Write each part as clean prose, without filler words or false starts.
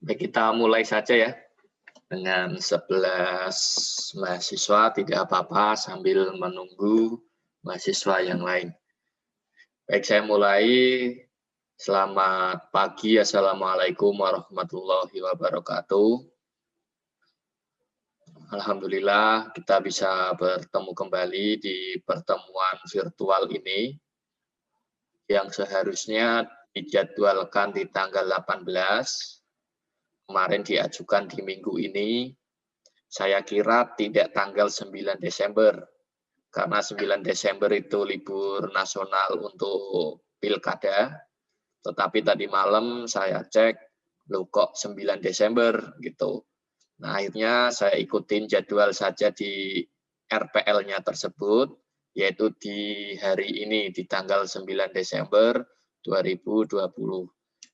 Baik, kita mulai saja ya dengan 11 mahasiswa, tidak apa-apa sambil menunggu mahasiswa yang lain. Baik, saya mulai. Selamat pagi, Assalamualaikum warahmatullahi wabarakatuh. Alhamdulillah kita bisa bertemu kembali di pertemuan virtual ini yang seharusnya dijadwalkan di tanggal 18. Kemarin diajukan di minggu ini, saya kira tidak tanggal 9 Desember, karena 9 Desember itu libur nasional untuk pilkada, tetapi tadi malam saya cek, loh kok 9 Desember gitu. Nah akhirnya saya ikutin jadwal saja di RPL-nya tersebut, yaitu di hari ini, di tanggal 9 Desember 2020.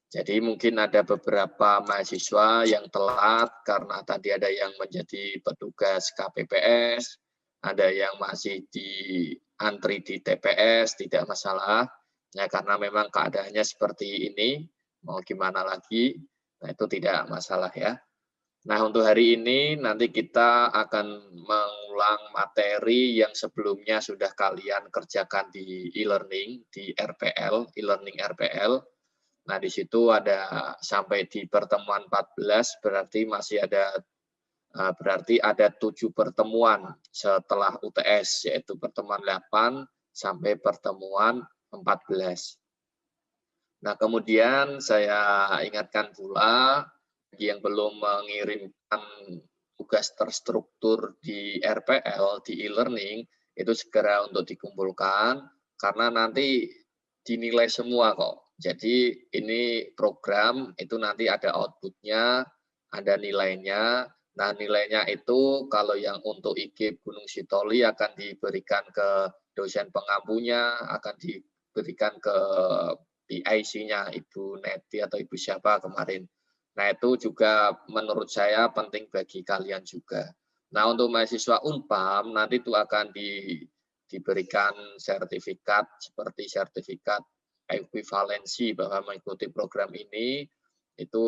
Jadi mungkin ada beberapa mahasiswa yang telat karena tadi ada yang menjadi petugas KPPS, ada yang masih di antri di TPS, tidak masalah. Ya, karena memang keadaannya seperti ini, mau gimana lagi, nah itu tidak masalah ya. Nah untuk hari ini nanti kita akan mengulang materi yang sebelumnya sudah kalian kerjakan di e-learning, di RPL, e-learning RPL. Nah, di situ ada sampai di pertemuan 14 berarti masih ada berarti ada 7 pertemuan setelah UTS, yaitu pertemuan 8 sampai pertemuan 14. Nah, kemudian saya ingatkan pula bagi yang belum mengirimkan tugas terstruktur di RPL, di e-learning, itu segera untuk dikumpulkan, karena nanti dinilai semua kok. Jadi ini program, itu nanti ada outputnya, ada nilainya. Nah nilainya itu kalau yang untuk IKIP Gunung Sitoli akan diberikan ke dosen pengampunya, akan diberikan ke PIC-nya Ibu Neti atau Ibu siapa kemarin. Nah itu juga menurut saya penting bagi kalian juga. Nah untuk mahasiswa Unpam nanti itu akan diberikan sertifikat seperti sertifikat ekuivalensi bahwa mengikuti program ini itu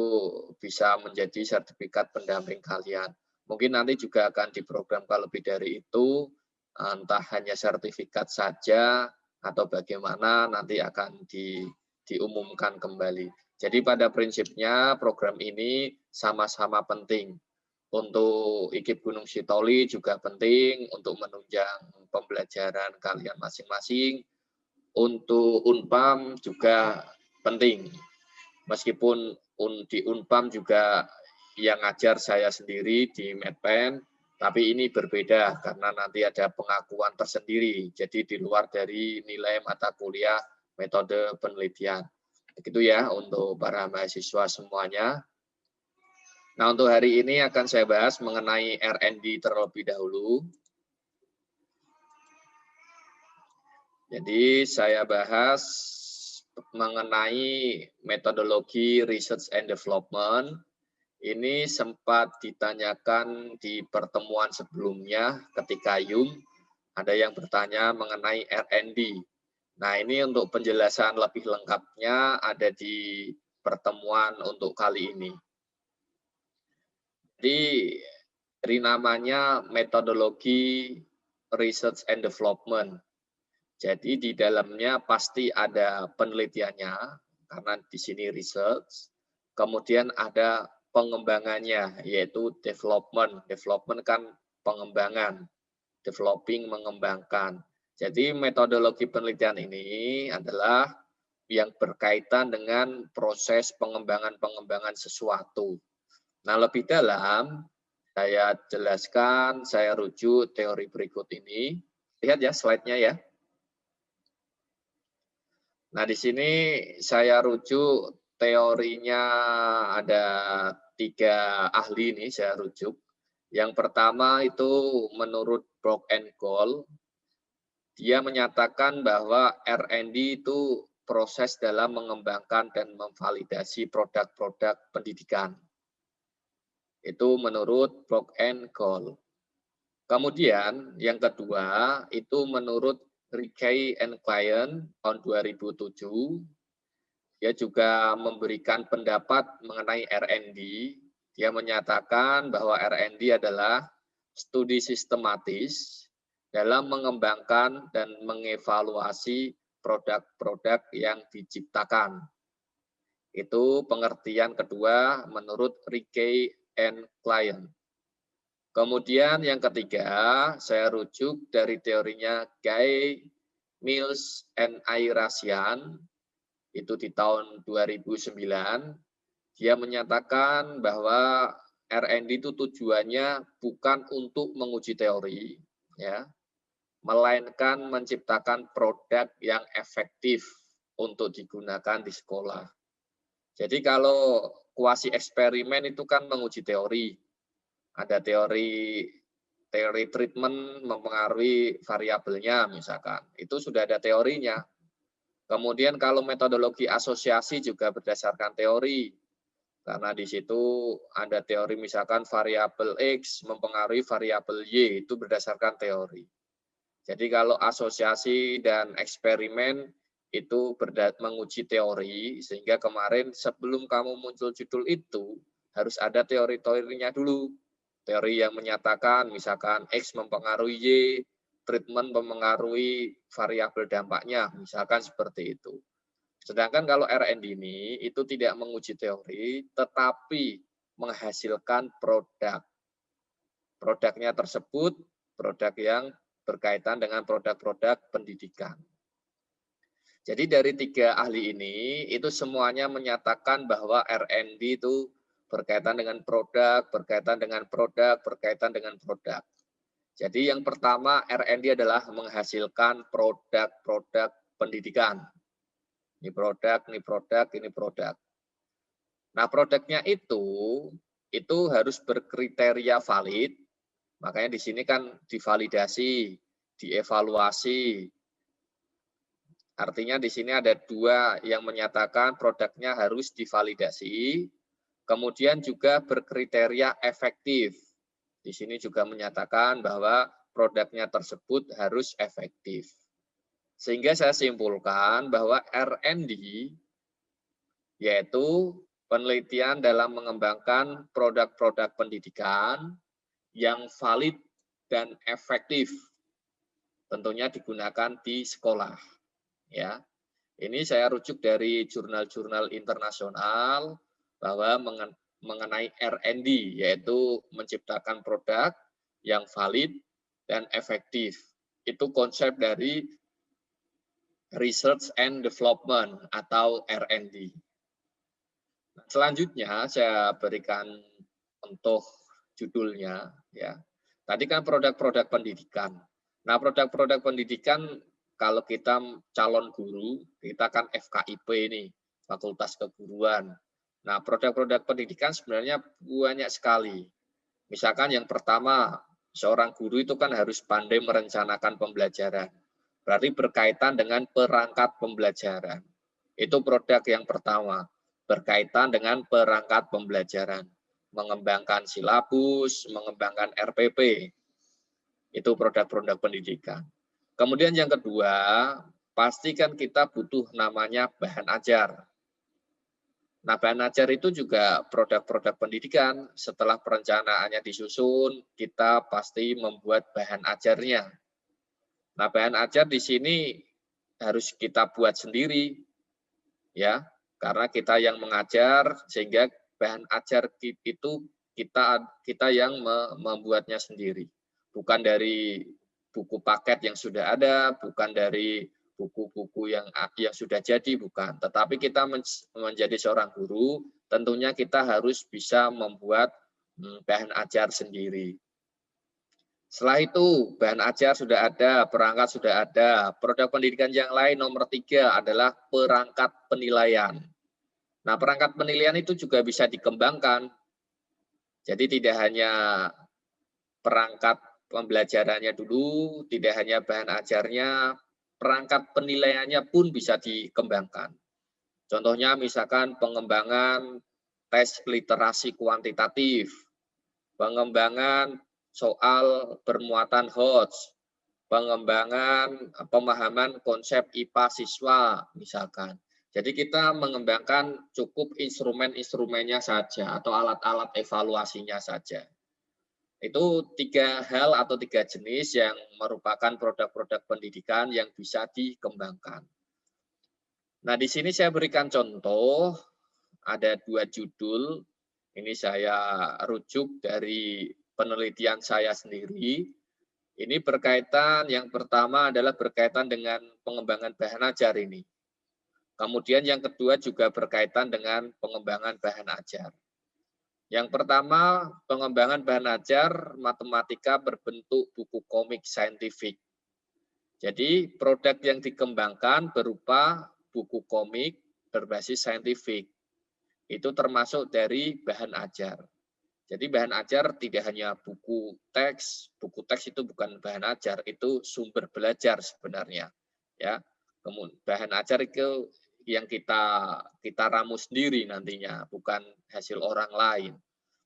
bisa menjadi sertifikat pendamping kalian. Mungkin nanti juga akan diprogramkan lebih dari itu, entah hanya sertifikat saja atau bagaimana nanti akan diumumkan kembali. Jadi pada prinsipnya program ini sama-sama penting. Untuk IKIP Gunung Sitoli juga penting untuk menunjang pembelajaran kalian masing-masing. Untuk Unpam juga penting. Meskipun di Unpam juga yang ngajar saya sendiri di Medpen, tapi ini berbeda karena nanti ada pengakuan tersendiri. Jadi di luar dari nilai mata kuliah metode penelitian. Begitu ya untuk para mahasiswa semuanya. Nah, untuk hari ini akan saya bahas mengenai R&D terlebih dahulu. Jadi saya bahas mengenai metodologi research and development. Ini sempat ditanyakan di pertemuan sebelumnya ketika Yung ada yang bertanya mengenai R&D. Nah, ini untuk penjelasan lebih lengkapnya ada di pertemuan untuk kali ini. Jadi dari namanya metodologi research and development. Jadi di dalamnya pasti ada penelitiannya karena di sini research. Kemudian ada pengembangannya yaitu development. Development kan pengembangan. Developing mengembangkan. Jadi metodologi penelitian ini adalah yang berkaitan dengan proses pengembangan sesuatu. Nah, lebih dalam saya jelaskan, saya rujuk teori berikut ini. Lihat ya slide-nya ya. Nah, di sini saya rujuk teorinya ada 3 ahli ini saya rujuk. Yang pertama itu menurut Brock and Cole, dia menyatakan bahwa R&D itu proses dalam mengembangkan dan memvalidasi produk-produk pendidikan. Itu menurut Brock and Cole. Kemudian yang kedua itu menurut Rickey and Client tahun 2007, dia juga memberikan pendapat mengenai R&D. Dia menyatakan bahwa R&D adalah studi sistematis dalam mengembangkan dan mengevaluasi produk-produk yang diciptakan. Itu pengertian kedua menurut Rickey and Klein. Kemudian yang ketiga, saya rujuk dari teorinya Guy, Mills, and Ayrasian, itu di tahun 2009. Dia menyatakan bahwa R&D itu tujuannya bukan untuk menguji teori, ya, melainkan menciptakan produk yang efektif untuk digunakan di sekolah. Jadi kalau kuasi eksperimen itu kan menguji teori. Ada teori treatment mempengaruhi variabelnya misalkan. Itu sudah ada teorinya. Kemudian kalau metodologi asosiasi juga berdasarkan teori. Karena di situ ada teori misalkan variabel X mempengaruhi variabel Y, itu berdasarkan teori. Jadi kalau asosiasi dan eksperimen itu menguji teori, sehingga kemarin sebelum kamu muncul judul itu, harus ada teori-teorinya dulu. Teori yang menyatakan misalkan X mempengaruhi Y, treatment mempengaruhi variabel dampaknya, misalkan seperti itu. Sedangkan kalau R&D ini, itu tidak menguji teori, tetapi menghasilkan produk. Produknya tersebut, produk yang berkaitan dengan produk-produk pendidikan. Jadi dari tiga ahli ini, itu semuanya menyatakan bahwa R&D itu berkaitan dengan produk, berkaitan dengan produk, berkaitan dengan produk. Jadi yang pertama R&D adalah menghasilkan produk-produk pendidikan. Ini produk, ini produk, ini produk. Nah produknya itu harus berkriteria valid, makanya di sini kan divalidasi, dievaluasi. Artinya di sini ada dua yang menyatakan produknya harus divalidasi, kemudian juga berkriteria efektif. Di sini juga menyatakan bahwa produknya tersebut harus efektif. Sehingga saya simpulkan bahwa R&D yaitu penelitian dalam mengembangkan produk-produk pendidikan yang valid dan efektif, tentunya digunakan di sekolah. Ya, ini saya rujuk dari jurnal-jurnal internasional bahwa mengenai R&D, yaitu menciptakan produk yang valid dan efektif. Itu konsep dari Research and Development atau R&D. Selanjutnya saya berikan untuk judulnya. Ya, tadi kan produk-produk pendidikan. Nah, produk-produk pendidikan kalau kita calon guru, kita kan FKIP ini, Fakultas Keguruan. Nah, produk-produk pendidikan sebenarnya banyak sekali. Misalkan yang pertama, seorang guru itu kan harus pandai merencanakan pembelajaran. Berarti berkaitan dengan perangkat pembelajaran. Itu produk yang pertama, berkaitan dengan perangkat pembelajaran. Mengembangkan silabus, mengembangkan RPP. Itu produk-produk pendidikan. Kemudian yang kedua, pastikan kita butuh namanya bahan ajar. Nah, bahan ajar itu juga produk-produk pendidikan. Setelah perencanaannya disusun, kita pasti membuat bahan ajarnya. Nah, bahan ajar di sini harus kita buat sendiri, ya, karena kita yang mengajar, sehingga bahan ajar itu kita yang membuatnya sendiri, bukan dari buku paket yang sudah ada, bukan dari buku-buku yang sudah jadi, bukan. Tetapi kita menjadi seorang guru, tentunya kita harus bisa membuat bahan ajar sendiri. Setelah itu, bahan ajar sudah ada, perangkat sudah ada. Produk pendidikan yang lain nomor 3 adalah perangkat penilaian. Nah, perangkat penilaian itu juga bisa dikembangkan. Jadi tidak hanya perangkat pembelajarannya dulu, tidak hanya bahan ajarnya, perangkat penilaiannya pun bisa dikembangkan. Contohnya misalkan pengembangan tes literasi kuantitatif, pengembangan soal bermuatan HOTS, pengembangan pemahaman konsep IPA siswa misalkan. Jadi kita mengembangkan cukup instrumen-instrumennya saja atau alat-alat evaluasinya saja. Itu 3 hal atau 3 jenis yang merupakan produk-produk pendidikan yang bisa dikembangkan. Nah, di sini saya berikan contoh, ada 2 judul. Ini saya rujuk dari penelitian saya sendiri. Ini berkaitan, yang pertama adalah berkaitan dengan pengembangan bahan ajar ini. Kemudian yang kedua juga berkaitan dengan pengembangan bahan ajar. Yang pertama, pengembangan bahan ajar matematika berbentuk buku komik saintifik. Jadi produk yang dikembangkan berupa buku komik berbasis saintifik. Itu termasuk dari bahan ajar. Jadi bahan ajar tidak hanya buku teks itu bukan bahan ajar, itu sumber belajar sebenarnya. Ya, kemudian bahan ajar itu yang kita ramu sendiri nantinya, bukan hasil orang lain.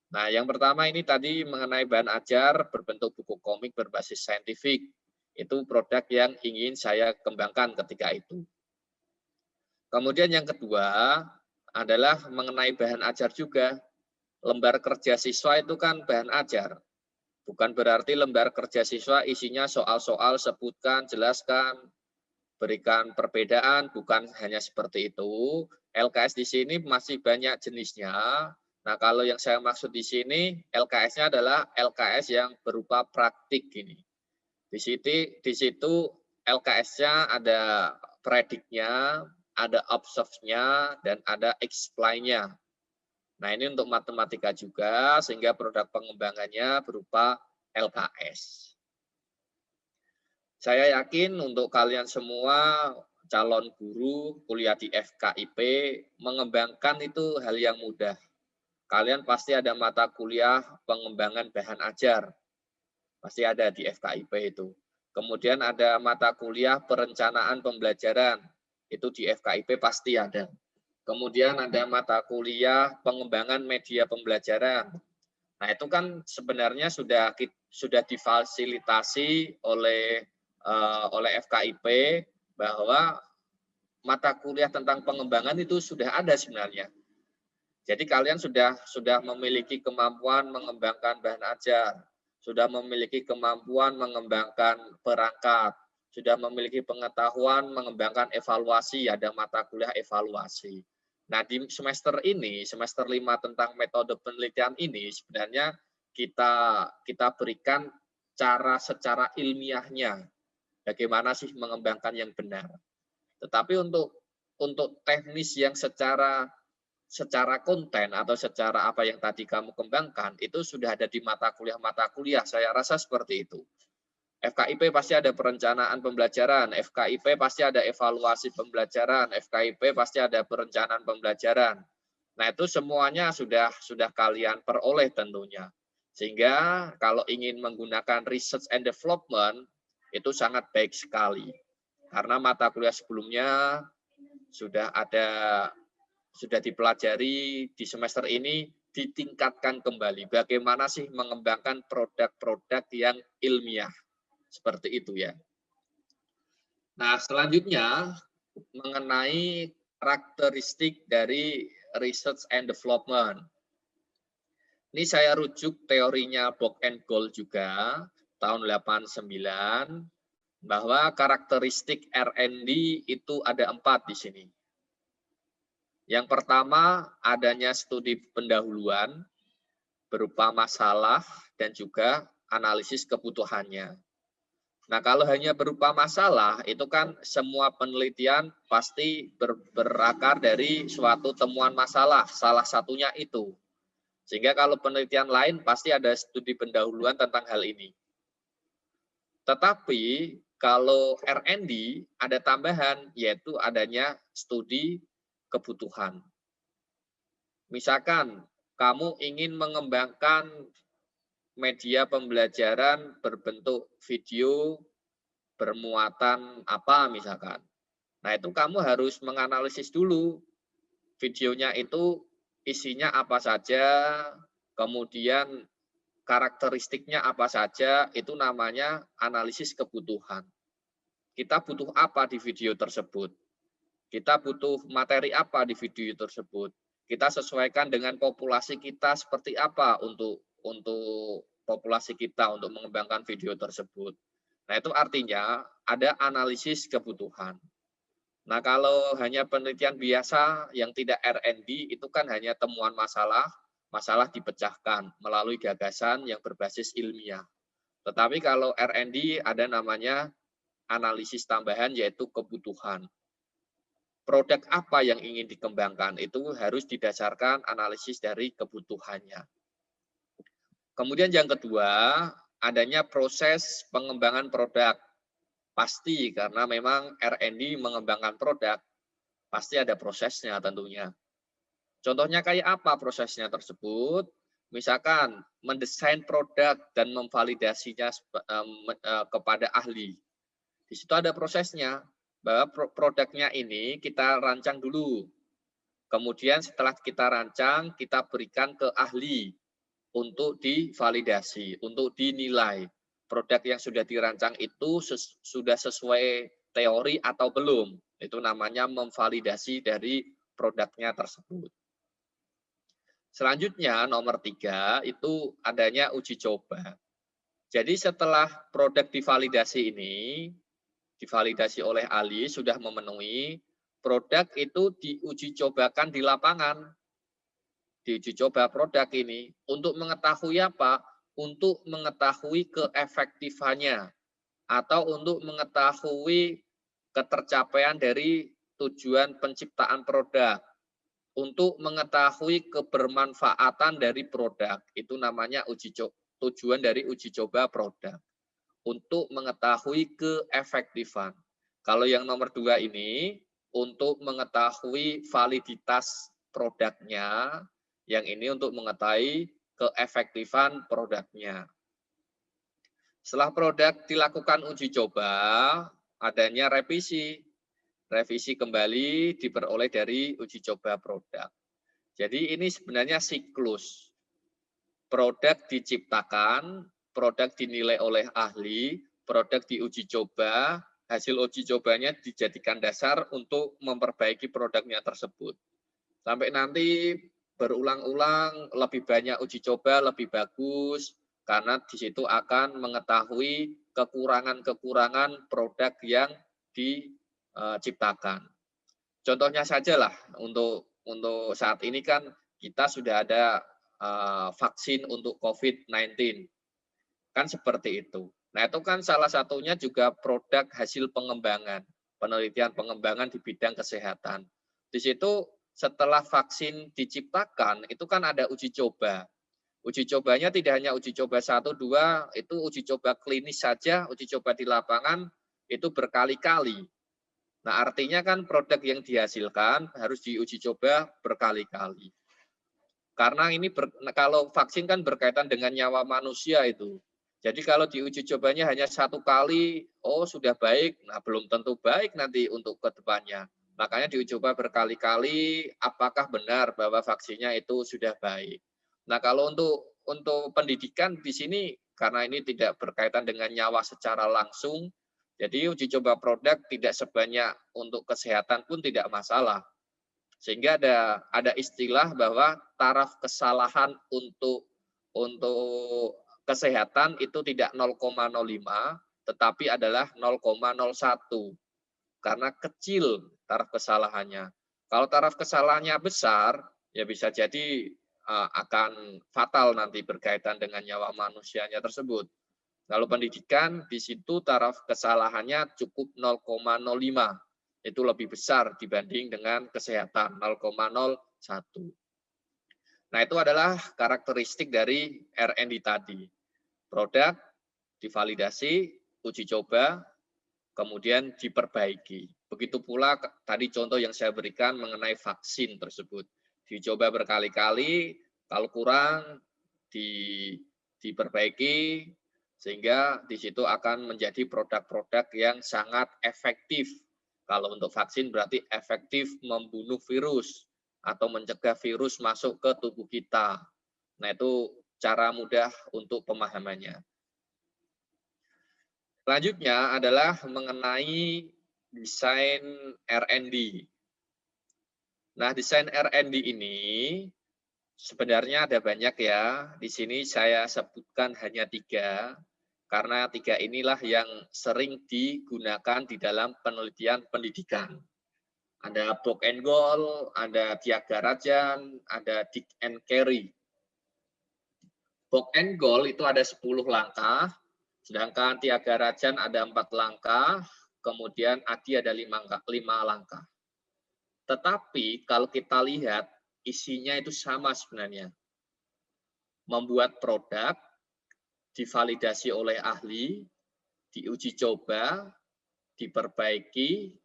Nah, yang pertama ini tadi mengenai bahan ajar berbentuk buku komik berbasis saintifik. Itu produk yang ingin saya kembangkan ketika itu. Kemudian yang kedua adalah mengenai bahan ajar juga. Lembar kerja siswa itu kan bahan ajar. Bukan berarti lembar kerja siswa isinya soal-soal, sebutkan, jelaskan, berikan perbedaan, bukan hanya seperti itu. LKS di sini masih banyak jenisnya. Nah, kalau yang saya maksud di sini, LKS-nya adalah LKS yang berupa praktik ini. Di situ LKS-nya ada prediknya, ada observe-nya, dan ada explain-nya. Nah, ini untuk matematika juga, sehingga produk pengembangannya berupa LKS. Saya yakin untuk kalian semua calon guru kuliah di FKIP, mengembangkan itu hal yang mudah. Kalian pasti ada mata kuliah pengembangan bahan ajar. Pasti ada di FKIP itu. Kemudian ada mata kuliah perencanaan pembelajaran. Itu di FKIP pasti ada. Kemudian ada mata kuliah pengembangan media pembelajaran. Nah, itu kan sebenarnya sudah difasilitasi oleh FKIP bahwa mata kuliah tentang pengembangan itu sudah ada sebenarnya. Jadi kalian sudah memiliki kemampuan mengembangkan bahan ajar, sudah memiliki kemampuan mengembangkan perangkat, sudah memiliki pengetahuan mengembangkan evaluasi, ada mata kuliah evaluasi. Nah, di semester ini, semester 5 tentang metode penelitian ini sebenarnya kita berikan cara secara ilmiahnya. Bagaimana sih mengembangkan yang benar. Tetapi untuk teknis yang secara konten atau secara apa yang tadi kamu kembangkan, itu sudah ada di mata kuliah. Saya rasa seperti itu. FKIP pasti ada perencanaan pembelajaran, FKIP pasti ada evaluasi pembelajaran, FKIP pasti ada perencanaan pembelajaran. Nah, itu semuanya sudah kalian peroleh tentunya. Sehingga kalau ingin menggunakan research and development, itu sangat baik sekali. Karena mata kuliah sebelumnya sudah dipelajari, di semester ini ditingkatkan kembali. Bagaimana sih mengembangkan produk-produk yang ilmiah. Seperti itu ya. Nah, selanjutnya mengenai karakteristik dari research and development. Ini saya rujuk teorinya Bock and Gold juga, tahun 89, bahwa karakteristik R&D itu ada 4 di sini. Yang pertama, adanya studi pendahuluan berupa masalah dan juga analisis kebutuhannya. Nah, kalau hanya berupa masalah, itu kan semua penelitian pasti berakar dari suatu temuan masalah, salah satunya itu. Sehingga kalau penelitian lain pasti ada studi pendahuluan tentang hal ini. Tetapi kalau R&D ada tambahan, yaitu adanya studi kebutuhan. Misalkan kamu ingin mengembangkan media pembelajaran berbentuk video bermuatan apa misalkan. Nah, itu kamu harus menganalisis dulu videonya itu isinya apa saja, kemudian karakteristiknya apa saja, itu namanya analisis kebutuhan. Kita butuh apa di video tersebut? Kita butuh materi apa di video tersebut. Kita sesuaikan dengan populasi kita seperti apa untuk populasi kita untuk mengembangkan video tersebut. Nah, itu artinya ada analisis kebutuhan. Nah, kalau hanya penelitian biasa yang tidak R&D, itu kan hanya temuan masalah, masalah dipecahkan melalui gagasan yang berbasis ilmiah. Tetapi kalau R&D ada namanya analisis tambahan, yaitu kebutuhan. Produk apa yang ingin dikembangkan, itu harus didasarkan analisis dari kebutuhannya. Kemudian yang kedua, adanya proses pengembangan produk. Pasti, karena memang R&D mengembangkan produk, pasti ada prosesnya tentunya. Contohnya kayak apa prosesnya tersebut? Misalkan mendesain produk dan memvalidasinya kepada ahli. Di situ ada prosesnya, bahwa produknya ini kita rancang dulu. Kemudian setelah kita rancang, kita berikan ke ahli untuk divalidasi, untuk dinilai. Produk yang sudah dirancang itu sudah sesuai teori atau belum. Itu namanya memvalidasi dari produknya tersebut. Selanjutnya, nomor 3, itu adanya uji coba. Jadi setelah produk divalidasi ini, divalidasi oleh ahli, sudah memenuhi, produk itu diuji cobakan di lapangan. Diuji coba produk ini untuk mengetahui apa? Untuk mengetahui keefektifannya atau untuk mengetahui ketercapaian dari tujuan penciptaan produk, untuk mengetahui kebermanfaatan dari produk. Itu namanya tujuan dari uji coba produk, untuk mengetahui keefektifan. Kalau yang nomor 2 ini untuk mengetahui validitas produknya, yang ini untuk mengetahui keefektifan produknya. Setelah produk dilakukan uji coba, adanya revisi. Revisi kembali diperoleh dari uji coba produk. Jadi ini sebenarnya siklus. Produk diciptakan, produk dinilai oleh ahli, produk diuji coba, hasil uji cobanya dijadikan dasar untuk memperbaiki produknya tersebut. Sampai nanti berulang-ulang, lebih banyak uji coba, lebih bagus, karena di situ akan mengetahui kekurangan-kekurangan produk yang diciptakan. Contohnya sajalah, untuk saat ini kan kita sudah ada vaksin untuk COVID-19. Kan seperti itu. Nah, itu kan salah satunya juga produk hasil pengembangan, penelitian pengembangan di bidang kesehatan. Di situ setelah vaksin diciptakan, itu kan ada uji coba. Uji cobanya tidak hanya uji coba 1, 2, itu uji coba klinis saja, uji coba di lapangan, itu berkali-kali. Nah, artinya kan produk yang dihasilkan harus diuji coba berkali-kali. Karena ini kalau vaksin kan berkaitan dengan nyawa manusia itu. Jadi kalau diuji cobanya hanya 1 kali, oh sudah baik, nah belum tentu baik nanti untuk ke depannya. Makanya diuji coba berkali-kali, apakah benar bahwa vaksinnya itu sudah baik. Nah, kalau untuk pendidikan di sini, karena ini tidak berkaitan dengan nyawa secara langsung, jadi uji coba produk tidak sebanyak untuk kesehatan pun tidak masalah. Sehingga ada istilah bahwa taraf kesalahan untuk kesehatan itu tidak 0,05, tetapi adalah 0,01. Karena kecil taraf kesalahannya. Kalau taraf kesalahannya besar, ya bisa jadi akan fatal nanti berkaitan dengan nyawa manusianya tersebut. Kalau pendidikan, di situ taraf kesalahannya cukup 0,05. Itu lebih besar dibanding dengan kesehatan, 0,01. Nah, itu adalah karakteristik dari R&D tadi. Produk divalidasi, uji coba, kemudian diperbaiki. Begitu pula tadi contoh yang saya berikan mengenai vaksin tersebut. Dicoba berkali-kali, kalau kurang diperbaiki, sehingga di situ akan menjadi produk-produk yang sangat efektif. Kalau untuk vaksin berarti efektif membunuh virus atau mencegah virus masuk ke tubuh kita. Nah, itu cara mudah untuk pemahamannya. Selanjutnya adalah mengenai desain R&D. Nah, desain R&D ini sebenarnya ada banyak ya. Di sini saya sebutkan hanya 3, karena 3 inilah yang sering digunakan di dalam penelitian pendidikan. Ada Book and Goal, ada Tyagarajan, ada Dick and Carey. Book and Goal itu ada 10 langkah, sedangkan Tyagarajan ada 4 langkah, kemudian Adi ada 5 langkah. Tetapi kalau kita lihat, isinya itu sama sebenarnya. Membuat produk, divalidasi oleh ahli, diuji coba, diperbaiki,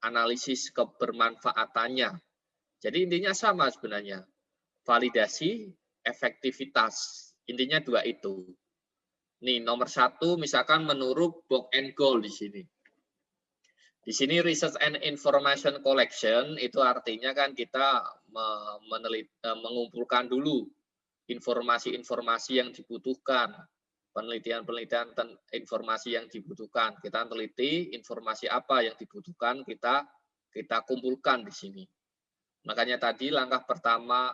analisis kebermanfaatannya. Jadi intinya sama sebenarnya. Validasi, efektivitas. Intinya 2 itu. Nih, nomor 1 misalkan menurut Book and Goal di sini. Di sini research and information collection itu artinya kan kita mengumpulkan dulu informasi-informasi yang dibutuhkan, penelitian-penelitian informasi yang dibutuhkan. Kita teliti informasi apa yang dibutuhkan, kita kumpulkan di sini. Makanya tadi langkah pertama,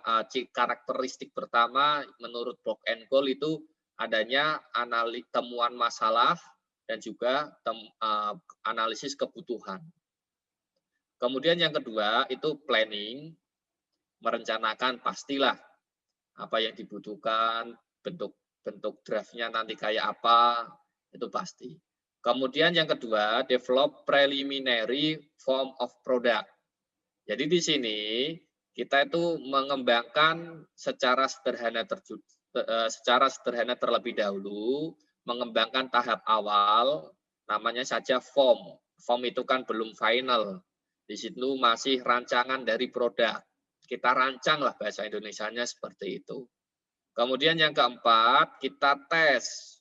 karakteristik pertama menurut Book and Goal itu adanya temuan masalah dan juga analisis kebutuhan. Kemudian yang kedua itu planning, merencanakan pastilah apa yang dibutuhkan, bentuk draftnya nanti kayak apa, itu pasti. Kemudian yang kedua, develop preliminary form of product. Jadi di sini kita itu mengembangkan secara sederhana terlebih dahulu, mengembangkan tahap awal, namanya saja form. Form itu kan belum final. Di situ masih rancangan dari produk. Kita rancang lah bahasa Indonesianya seperti itu. Kemudian yang keempat, kita tes.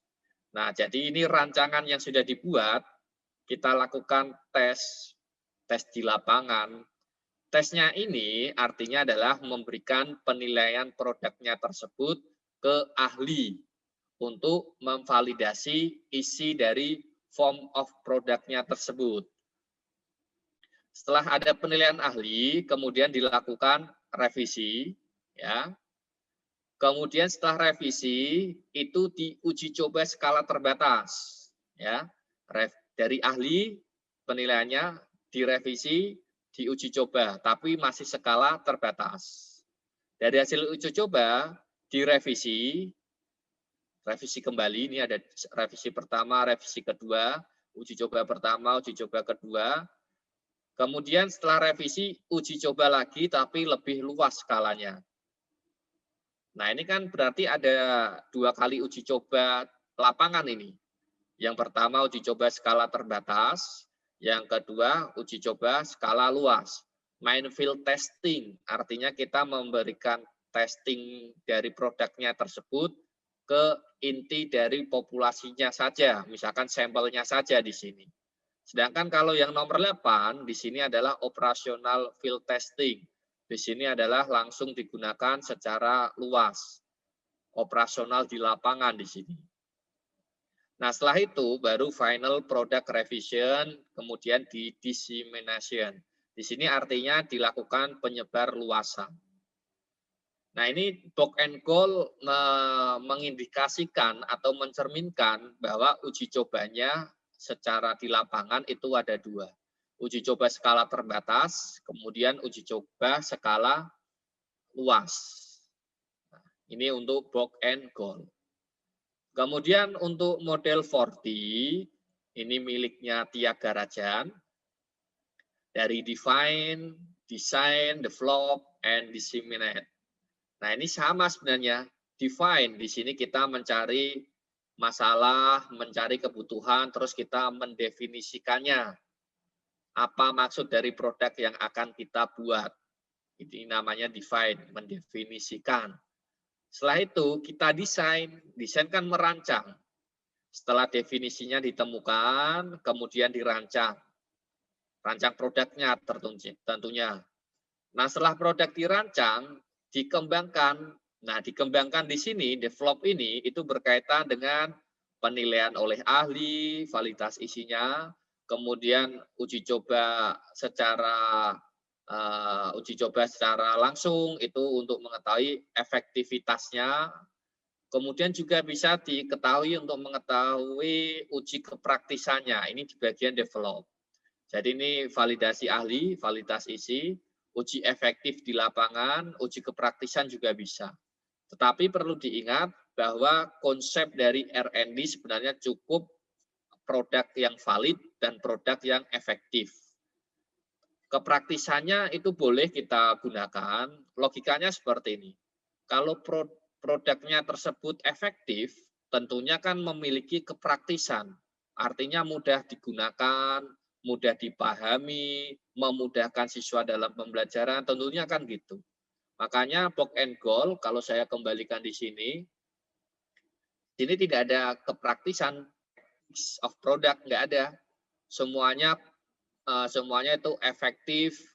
Nah, jadi ini rancangan yang sudah dibuat, kita lakukan tes di lapangan. Tesnya ini artinya adalah memberikan penilaian produknya tersebut ke ahli untuk memvalidasi isi dari form of produknya tersebut. Setelah ada penilaian ahli, kemudian dilakukan revisi, ya. Kemudian setelah revisi itu diuji coba skala terbatas, ya. Dari ahli penilaiannya direvisi, diuji coba, tapi masih skala terbatas. Dari hasil uji coba direvisi, revisi kembali, ini ada revisi pertama, revisi kedua, uji coba pertama, uji coba kedua. Kemudian setelah revisi, uji coba lagi, tapi lebih luas skalanya. Nah, ini kan berarti ada 2 kali uji coba lapangan ini. Yang pertama uji coba skala terbatas, yang kedua uji coba skala luas. Minefield testing, artinya kita memberikan testing dari produknya tersebut ke inti dari populasinya saja, misalkan sampelnya saja di sini. Sedangkan kalau yang nomor 8, di sini adalah operasional field testing. Di sini adalah langsung digunakan secara luas. Operasional di lapangan di sini. Nah, setelah itu baru final product revision, kemudian di dissemination. Di sini artinya dilakukan penyebar luasan. Nah, ini Book and Goal mengindikasikan atau mencerminkan bahwa uji cobanya secara di lapangan itu ada 2. Uji coba skala terbatas, kemudian uji coba skala luas. Nah, ini untuk Book and Goal. Kemudian untuk model 40, ini miliknya Tyagarajan, dari define, design, develop, and disseminate. Nah, ini sama sebenarnya. Define, di sini kita mencari masalah, mencari kebutuhan, terus kita mendefinisikannya. Apa maksud dari produk yang akan kita buat. Ini namanya define, mendefinisikan. Setelah itu kita desain. Desain kan merancang. Setelah definisinya ditemukan, kemudian dirancang. Rancang produknya tentunya. Nah, setelah produk dirancang, dikembangkan. Nah, dikembangkan di sini, develop ini, itu berkaitan dengan penilaian oleh ahli, validitas isinya, kemudian uji coba secara uji coba secara langsung itu untuk mengetahui efektivitasnya. Kemudian juga bisa diketahui untuk mengetahui uji kepraktisannya. Ini di bagian develop. Jadi ini validasi ahli, validitas isi, uji efektif di lapangan, uji kepraktisan juga bisa. Tetapi perlu diingat bahwa konsep dari R&D sebenarnya cukup produk yang valid dan produk yang efektif. Kepraktisannya itu boleh kita gunakan, logikanya seperti ini. Kalau produknya tersebut efektif, tentunya kan memiliki kepraktisan, artinya mudah digunakan, mudah dipahami, memudahkan siswa dalam pembelajaran, tentunya kan gitu. Makanya box and goal, kalau saya kembalikan di sini tidak ada kepraktisan of product, nggak ada. Semuanya itu efektif.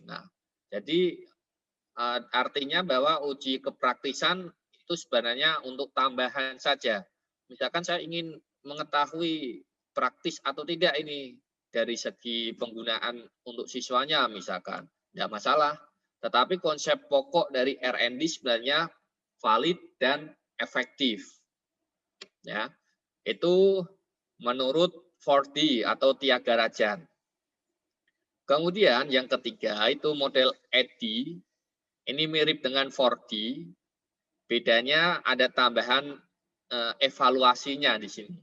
Nah, jadi artinya bahwa uji kepraktisan itu sebenarnya untuk tambahan saja. Misalkan saya ingin mengetahui praktis atau tidak ini dari segi penggunaan untuk siswanya misalkan, tidak masalah. Tetapi konsep pokok dari R&D sebenarnya valid dan efektif. Ya, itu menurut 4D atau Tyagarajan. Kemudian yang ketiga itu model EDDI. Ini mirip dengan 4D. Bedanya ada tambahan evaluasinya di sini.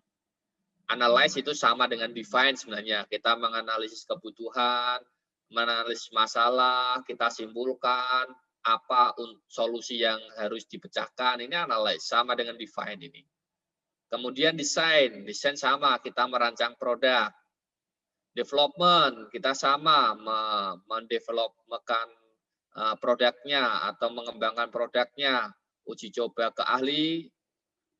Analyze itu sama dengan define sebenarnya. Kita menganalisis kebutuhan, menganalisis masalah, kita simpulkan apa solusi yang harus dipecahkan. Ini analyze sama dengan define ini. Kemudian desain sama, kita merancang produk. Development, kita sama mendevelopkan produknya atau mengembangkan produknya. Uji coba ke ahli,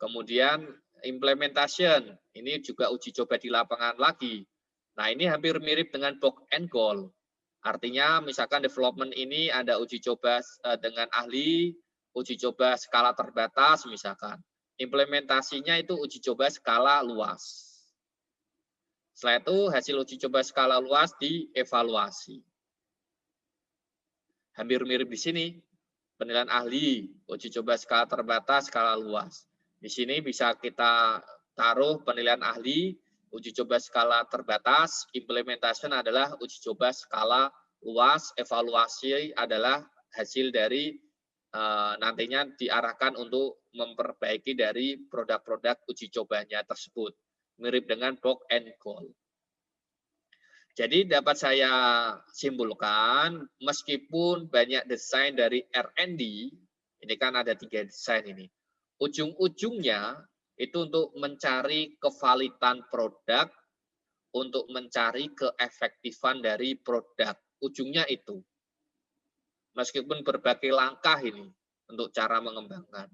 kemudian implementation, ini juga uji coba di lapangan lagi. Nah, ini hampir mirip dengan box and goal. Artinya, misalkan development ini ada uji coba dengan ahli, uji coba skala terbatas misalkan. Implementasinya itu uji coba skala luas. Setelah itu hasil uji coba skala luas dievaluasi. Hampir mirip di sini. Penilaian ahli, uji coba skala terbatas, skala luas. Di sini bisa kita taruh penilaian ahli, uji coba skala terbatas, implementation adalah uji coba skala luas, evaluasi adalah hasil dari nantinya diarahkan untuk memperbaiki dari produk-produk uji cobanya tersebut. Mirip dengan box and goal. Jadi dapat saya simpulkan, meskipun banyak desain dari R&D, ini kan ada 3 desain ini, ujung-ujungnya itu untuk mencari kevalidan produk, untuk mencari keefektifan dari produk. Ujungnya itu. Meskipun berbagai langkah ini untuk cara mengembangkan.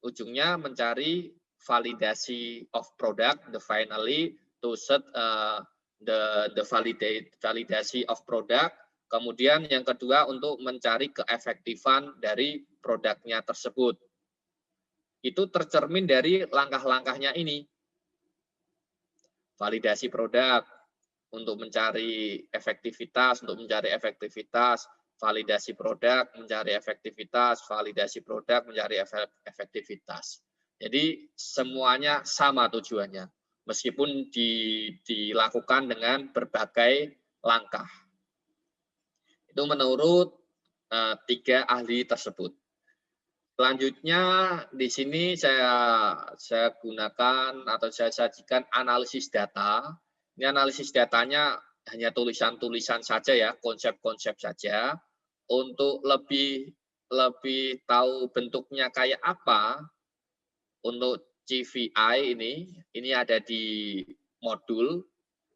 Ujungnya mencari validasi of product, the finally to set the validasi of product. Kemudian yang kedua untuk mencari keefektifan dari produknya tersebut. Itu tercermin dari langkah-langkahnya ini. Validasi produk untuk mencari efektivitas, validasi produk, mencari efektivitas, validasi produk, mencari efektivitas. Jadi semuanya sama tujuannya, meskipun dilakukan dengan berbagai langkah. Itu menurut 3 ahli tersebut. Selanjutnya di sini saya gunakan atau saya sajikan analisis data. Ini analisis datanya hanya tulisan-tulisan saja ya, konsep-konsep saja. Untuk lebih tahu bentuknya kayak apa, untuk CVI ini ada di modul,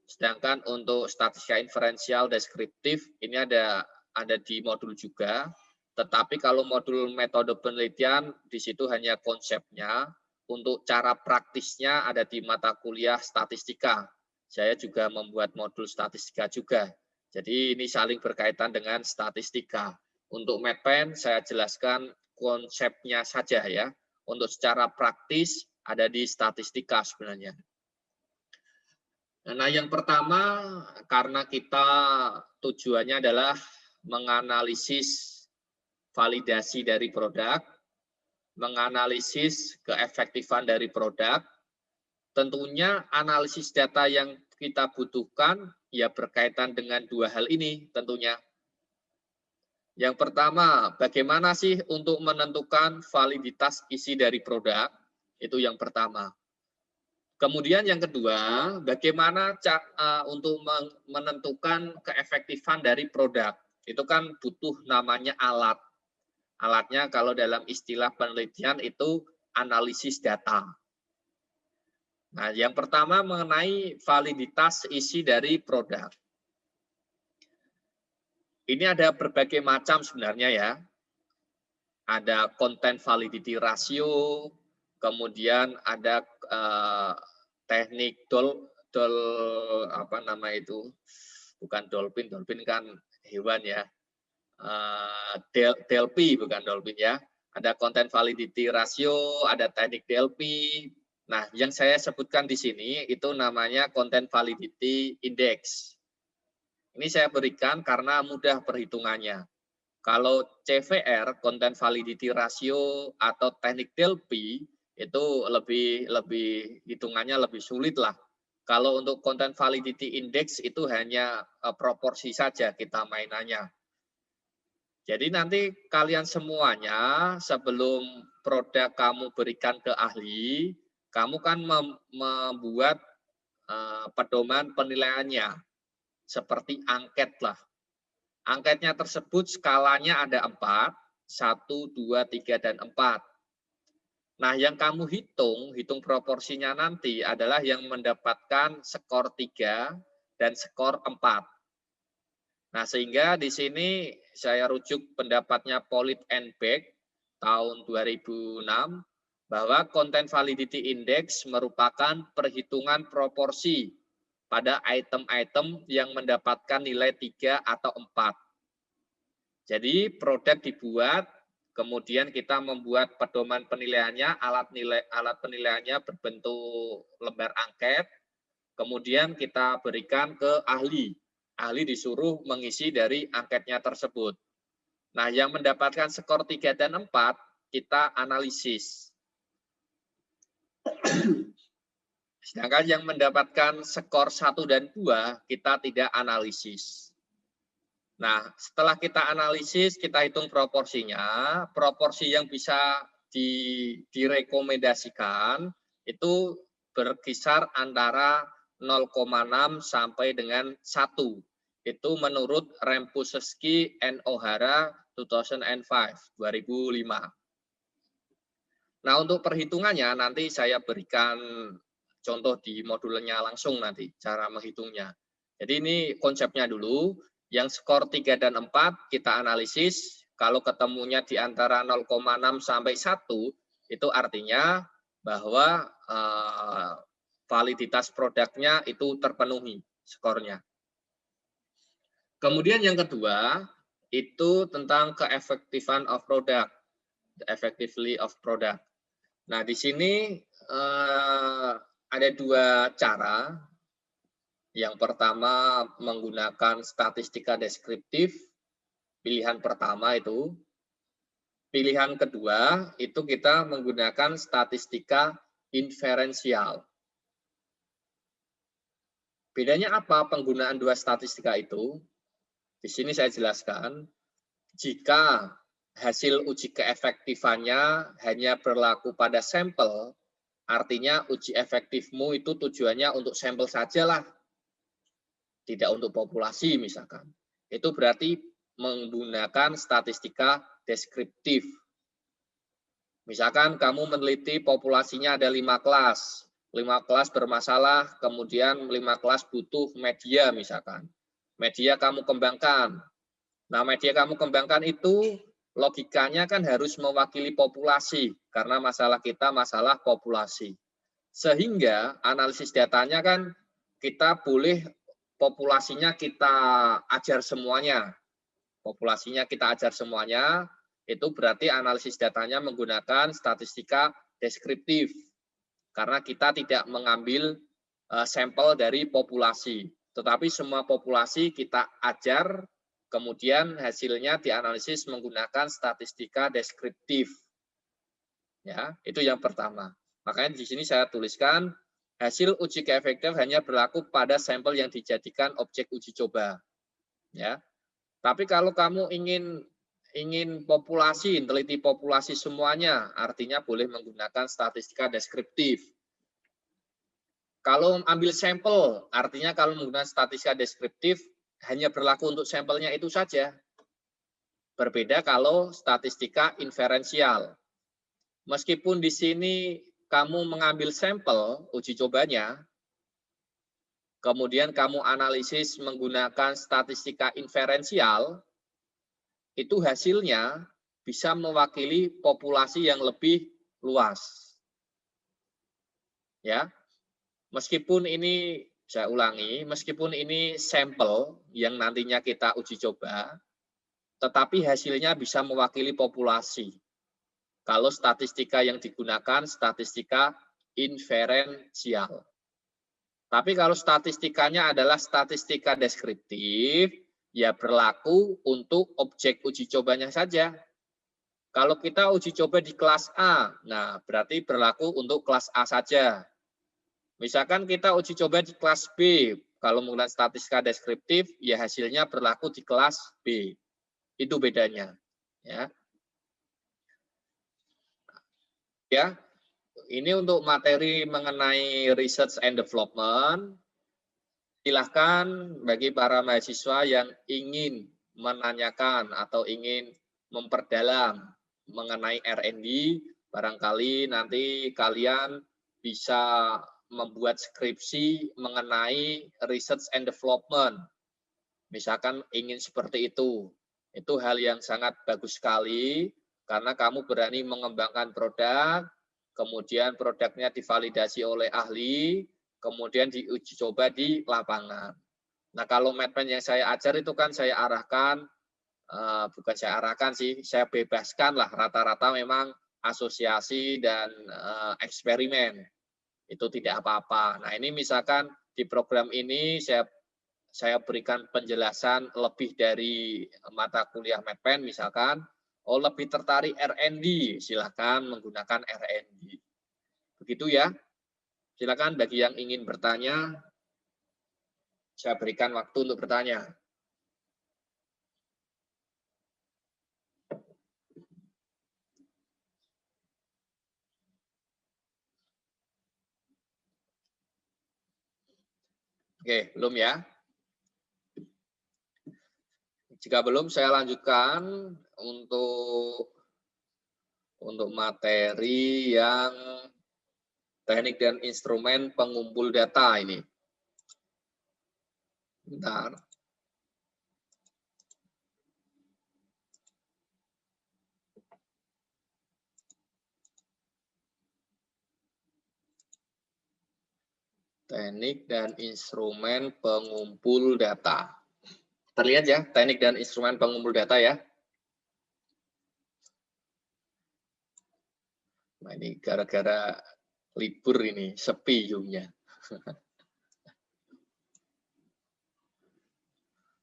sedangkan untuk statistika inferensial deskriptif ini ada di modul juga. Tetapi kalau modul metode penelitian di situ hanya konsepnya, untuk cara praktisnya ada di mata kuliah statistika. Saya juga membuat modul statistika juga. Jadi ini saling berkaitan dengan statistika. Untuk MedPen saya jelaskan konsepnya saja ya. Untuk secara praktis ada di statistika sebenarnya. Nah, yang pertama, karena kita tujuannya adalah menganalisis validasi dari produk, menganalisis keefektifan dari produk, tentunya analisis data yang kita butuhkan ya berkaitan dengan dua hal ini tentunya. Yang pertama, bagaimana sih untuk menentukan validitas isi dari produk? Itu yang pertama. Kemudian yang kedua, bagaimana untuk menentukan keefektifan dari produk? Itu kan butuh namanya alat. Alatnya kalau dalam istilah penelitian itu analisis data. Nah, yang pertama mengenai validitas isi dari produk. Ini ada berbagai macam sebenarnya ya. Ada content validity ratio, kemudian ada teknik apa nama itu, bukan dolphin kan hewan ya, Delphi bukan dolphin ya, ada content validity ratio, ada teknik Delphi. Nah, yang saya sebutkan di sini itu namanya content validity index. Ini saya berikan karena mudah perhitungannya. Kalau CVR, content validity ratio atau teknik Delphi itu lebih hitungannya lebih sulit lah. Kalau untuk content validity index itu hanya proporsi saja kita mainannya. Jadi nanti kalian semuanya sebelum produk kamu berikan ke ahli, kamu kan membuat pedoman penilaiannya seperti angket lah. Angketnya tersebut skalanya ada 4, 1, 2, 3, dan 4. Nah, yang kamu hitung proporsinya nanti adalah yang mendapatkan skor 3 dan skor 4. Nah, sehingga di sini saya rujuk pendapatnya Pollitt and Beck tahun 2006, bahwa Content Validity Index merupakan perhitungan proporsi pada item-item yang mendapatkan nilai 3 atau 4. Jadi produk dibuat, kemudian kita membuat pedoman penilaiannya, alat penilaiannya berbentuk lembar angket, kemudian kita berikan ke ahli. Ahli disuruh mengisi dari angketnya tersebut. Nah, yang mendapatkan skor 3 dan 4, kita analisis. Sedangkan yang mendapatkan skor 1 dan 2, kita tidak analisis. Nah, setelah kita analisis, kita hitung proporsinya. Proporsi yang bisa direkomendasikan itu berkisar antara 0,6 sampai dengan 1. Itu menurut Rempusesky and O'Hara 2005. Nah, untuk perhitungannya nanti saya berikan contoh di modulnya langsung nanti, cara menghitungnya. Jadi ini konsepnya dulu, yang skor 3 dan 4 kita analisis, kalau ketemunya di antara 0,6 sampai 1, itu artinya bahwa validitas produknya itu terpenuhi skornya. Kemudian yang kedua, itu tentang keefektifan of product, the effectively of product. Nah, di sini ada dua cara. Yang pertama menggunakan statistika deskriptif, pilihan pertama itu. Pilihan kedua itu kita menggunakan statistika inferensial. Bedanya apa penggunaan dua statistika itu? Di sini saya jelaskan, jika hasil uji keefektifannya hanya berlaku pada sampel, artinya uji efektifmu itu tujuannya untuk sampel sajalah, tidak untuk populasi misalkan. Itu berarti menggunakan statistika deskriptif. Misalkan kamu meneliti populasinya ada 5 kelas. 5 kelas bermasalah, kemudian 5 kelas butuh media misalkan. Media kamu kembangkan. Nah, media kamu kembangkan itu logikanya kan harus mewakili populasi, karena masalah kita masalah populasi. Sehingga analisis datanya kan kita boleh populasinya kita ajar semuanya. Populasinya kita ajar semuanya, itu berarti analisis datanya menggunakan statistika deskriptif. Karena kita tidak mengambil sampel dari populasi. Tetapi semua populasi kita ajar, kemudian hasilnya dianalisis menggunakan statistika deskriptif. Ya, itu yang pertama. Makanya di sini saya tuliskan hasil uji keefektif hanya berlaku pada sampel yang dijadikan objek uji coba. Ya. Tapi kalau kamu ingin populasi, teliti populasi semuanya, artinya boleh menggunakan statistika deskriptif. Kalau ambil sampel, artinya kalau menggunakan statistika deskriptif, hanya berlaku untuk sampelnya itu saja. Berbeda kalau statistika inferensial. Meskipun di sini kamu mengambil sampel uji cobanya, kemudian kamu analisis menggunakan statistika inferensial, itu hasilnya bisa mewakili populasi yang lebih luas. Ya. Meskipun ini, saya ulangi, meskipun ini sampel yang nantinya kita uji coba, tetapi hasilnya bisa mewakili populasi. Kalau statistika yang digunakan statistika inferensial. Tapi kalau statistikanya adalah statistika deskriptif, ya berlaku untuk objek uji cobanya saja. Kalau kita uji coba di kelas A, nah berarti berlaku untuk kelas A saja. Misalkan kita uji coba di kelas B, kalau menggunakan statistika deskriptif, ya hasilnya berlaku di kelas B. Itu bedanya. Ya, ini untuk materi mengenai research and development. Silahkan bagi para mahasiswa yang ingin menanyakan atau ingin memperdalam mengenai R&D, barangkali nanti kalian bisa membuat skripsi mengenai research and development. Misalkan ingin seperti itu hal yang sangat bagus sekali, karena kamu berani mengembangkan produk, kemudian produknya divalidasi oleh ahli, kemudian diuji coba di lapangan. Nah, kalau manajemen yang saya ajar itu kan saya arahkan, bukan saya arahkan sih, saya bebaskan lah, rata-rata memang asosiasi dan eksperimen. Itu tidak apa-apa. Nah, ini misalkan di program ini saya berikan penjelasan lebih dari mata kuliah manajemen, misalkan, lebih tertarik R&D, silakan menggunakan R&D. Begitu ya. Silakan bagi yang ingin bertanya, saya berikan waktu untuk bertanya. Oke, belum ya? Jika belum, saya lanjutkan untuk materi yang teknik dan instrumen pengumpul data ini. Bentar. Teknik dan instrumen pengumpul data. Terlihat ya, teknik dan instrumen pengumpul data ya. Nah, ini gara-gara libur ini, sepi Zoom-nya.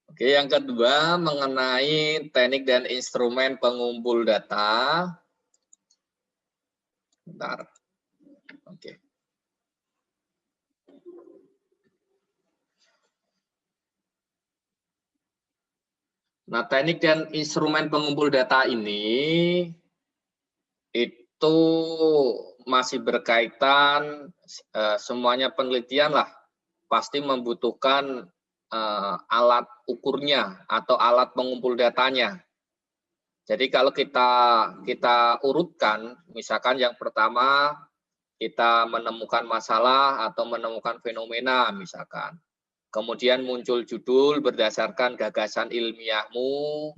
Oke, yang kedua mengenai teknik dan instrumen pengumpul data. Bentar. Oke. Nah, teknik dan instrumen pengumpul data ini itu masih berkaitan, semuanya penelitian lah, pasti membutuhkan alat ukurnya atau alat pengumpul datanya. Jadi kalau kita urutkan, misalkan yang pertama kita menemukan masalah atau menemukan fenomena misalkan. Kemudian muncul judul berdasarkan gagasan ilmiahmu,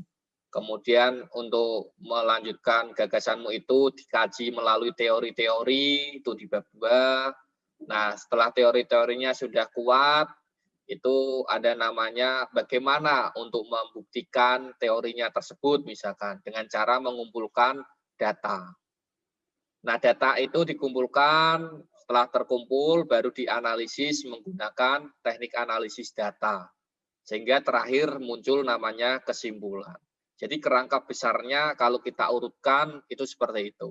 kemudian untuk melanjutkan gagasanmu itu dikaji melalui teori-teori, itu di bab 2. Nah, setelah teori-teorinya sudah kuat, itu ada namanya bagaimana untuk membuktikan teorinya tersebut, misalkan dengan cara mengumpulkan data. Nah, data itu dikumpulkan Setelah terkumpul, baru dianalisis menggunakan teknik analisis data. Sehingga terakhir muncul namanya kesimpulan. Jadi kerangka besarnya kalau kita urutkan itu seperti itu.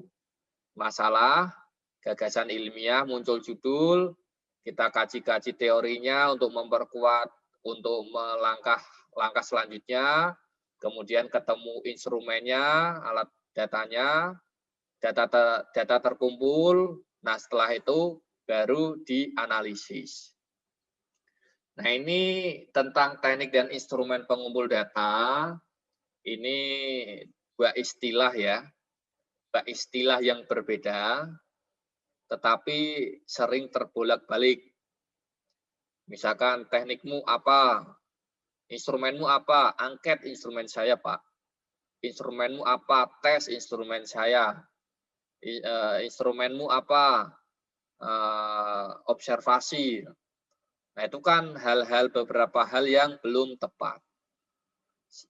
Masalah, gagasan ilmiah, muncul judul, kita kaji-kaji teorinya untuk memperkuat, untuk langkah selanjutnya, kemudian ketemu instrumennya, alat datanya, data terkumpul, nah setelah itu baru dianalisis. Nah ini tentang teknik dan instrumen pengumpul data, ini dua istilah ya, dua istilah yang berbeda, tetapi sering terbolak-balik. Misalkan teknikmu apa, instrumenmu apa, angket instrumen saya Pak. Instrumenmu apa, tes instrumen saya. Instrumenmu apa, observasi. Nah itu kan beberapa hal yang belum tepat.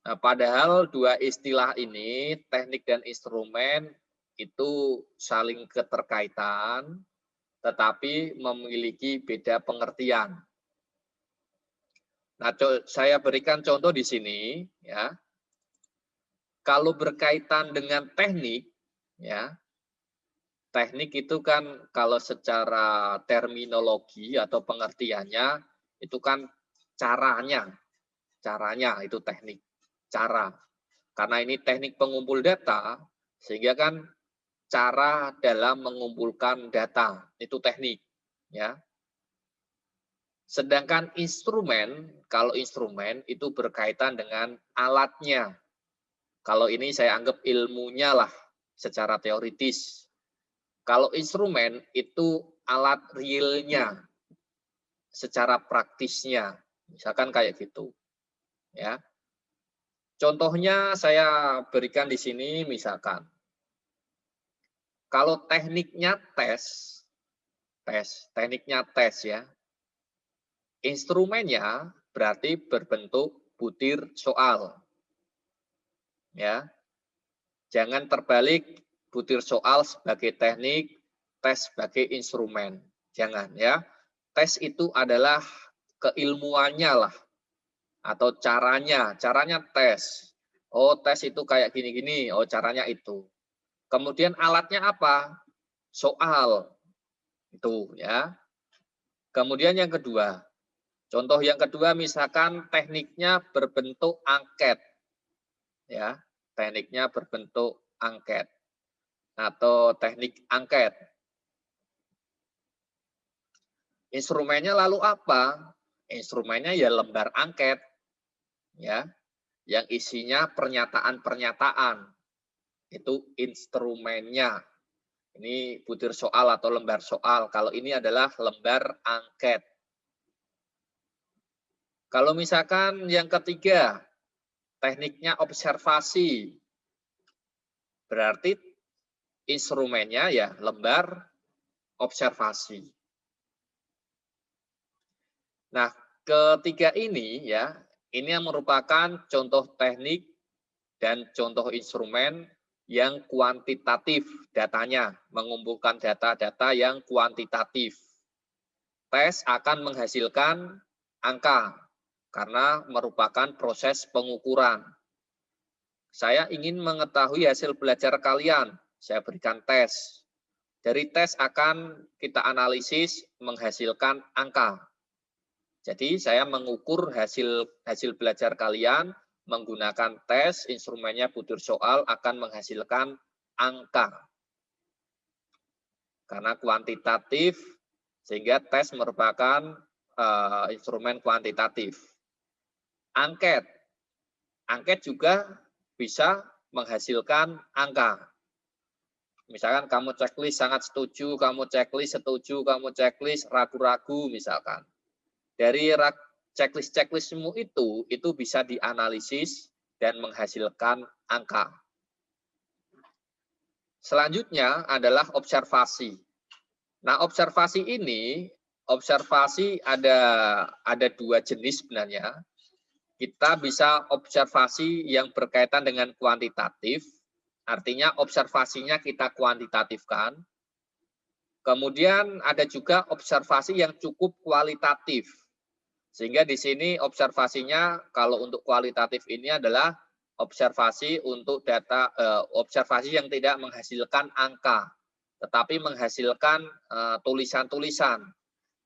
Nah, padahal dua istilah ini, teknik dan instrumen, itu saling keterkaitan, tetapi memiliki beda pengertian. Nah, saya berikan contoh di sini, ya. Kalau berkaitan dengan teknik, ya, teknik itu kan kalau secara terminologi atau pengertiannya itu kan caranya itu teknik, cara. Karena ini teknik pengumpul data, sehingga kan cara dalam mengumpulkan data itu teknik, ya. Sedangkan instrumen, kalau instrumen itu berkaitan dengan alatnya. Kalau ini saya anggap ilmunya lah secara teoritis. Kalau instrumen itu alat realnya, secara praktisnya, misalkan kayak gitu, ya. Contohnya saya berikan di sini, misalkan, kalau tekniknya tekniknya tes ya, instrumennya berarti berbentuk butir soal, ya. Jangan terbalik. Butir soal sebagai teknik, tes sebagai instrumen. Jangan ya. Tes itu adalah keilmuannya lah. Atau caranya tes. Oh tes itu kayak gini-gini, oh caranya itu. Kemudian alatnya apa? Soal. Itu ya. Kemudian yang kedua. Contoh yang kedua misalkan tekniknya berbentuk angket. Ya, tekniknya berbentuk angket. Atau teknik angket. Instrumennya lalu apa? Instrumennya ya lembar angket, ya, yang isinya pernyataan-pernyataan. Itu instrumennya. Ini butir soal atau lembar soal. Kalau ini adalah lembar angket. Kalau misalkan yang ketiga, tekniknya observasi. Berarti instrumennya ya lembar observasi. Nah, ketiga ini ya, ini yang merupakan contoh teknik dan contoh instrumen yang kuantitatif datanya, mengumpulkan data-data yang kuantitatif. Tes akan menghasilkan angka karena merupakan proses pengukuran. Saya ingin mengetahui hasil belajar kalian, saya berikan tes. Dari tes akan kita analisis menghasilkan angka. Jadi saya mengukur hasil belajar kalian menggunakan tes, instrumennya butir soal akan menghasilkan angka. Karena kuantitatif, sehingga tes merupakan instrumen kuantitatif. Angket juga bisa menghasilkan angka. Misalkan kamu checklist sangat setuju, kamu checklist setuju, kamu checklist ragu-ragu misalkan. Dari checklist-checklistmu itu bisa dianalisis dan menghasilkan angka. Selanjutnya adalah observasi. Nah, observasi ini, ada dua jenis sebenarnya. Kita bisa observasi yang berkaitan dengan kuantitatif, artinya observasinya kita kuantitatifkan. Kemudian ada juga observasi yang cukup kualitatif. Sehingga di sini observasinya kalau untuk kualitatif ini adalah observasi untuk observasi yang tidak menghasilkan angka, tetapi menghasilkan tulisan-tulisan.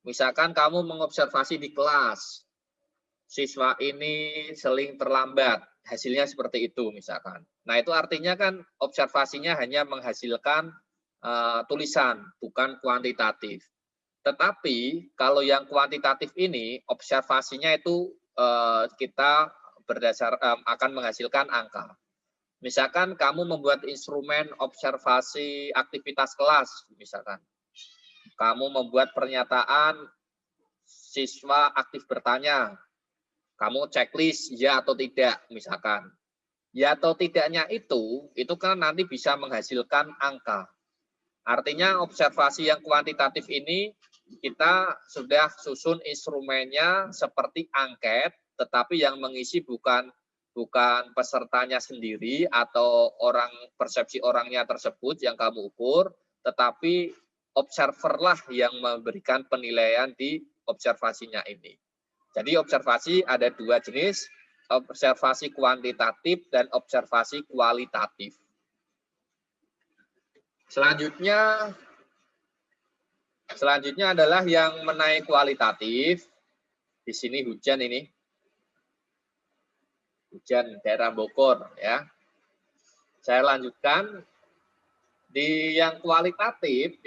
Misalkan kamu mengobservasi di kelas, siswa ini sering terlambat, hasilnya seperti itu misalkan. Nah itu artinya kan observasinya hanya menghasilkan tulisan, bukan kuantitatif. Tetapi kalau yang kuantitatif ini observasinya itu kita akan menghasilkan angka. Misalkan kamu membuat instrumen observasi aktivitas kelas, misalkan. Kamu membuat pernyataan siswa aktif bertanya. Kamu checklist ya atau tidak, misalkan. Ya atau tidaknya itu kan nanti bisa menghasilkan angka. Artinya observasi yang kuantitatif ini kita sudah susun instrumennya seperti angket, tetapi yang mengisi bukan pesertanya sendiri atau persepsi orangnya tersebut yang kamu ukur, tetapi observer lah yang memberikan penilaian di observasinya ini. Jadi observasi ada dua jenis, observasi kuantitatif dan observasi kualitatif. Selanjutnya adalah yang menaik kualitatif. Di sini hujan ini. Hujan daerah Bogor ya. Saya lanjutkan di yang kualitatif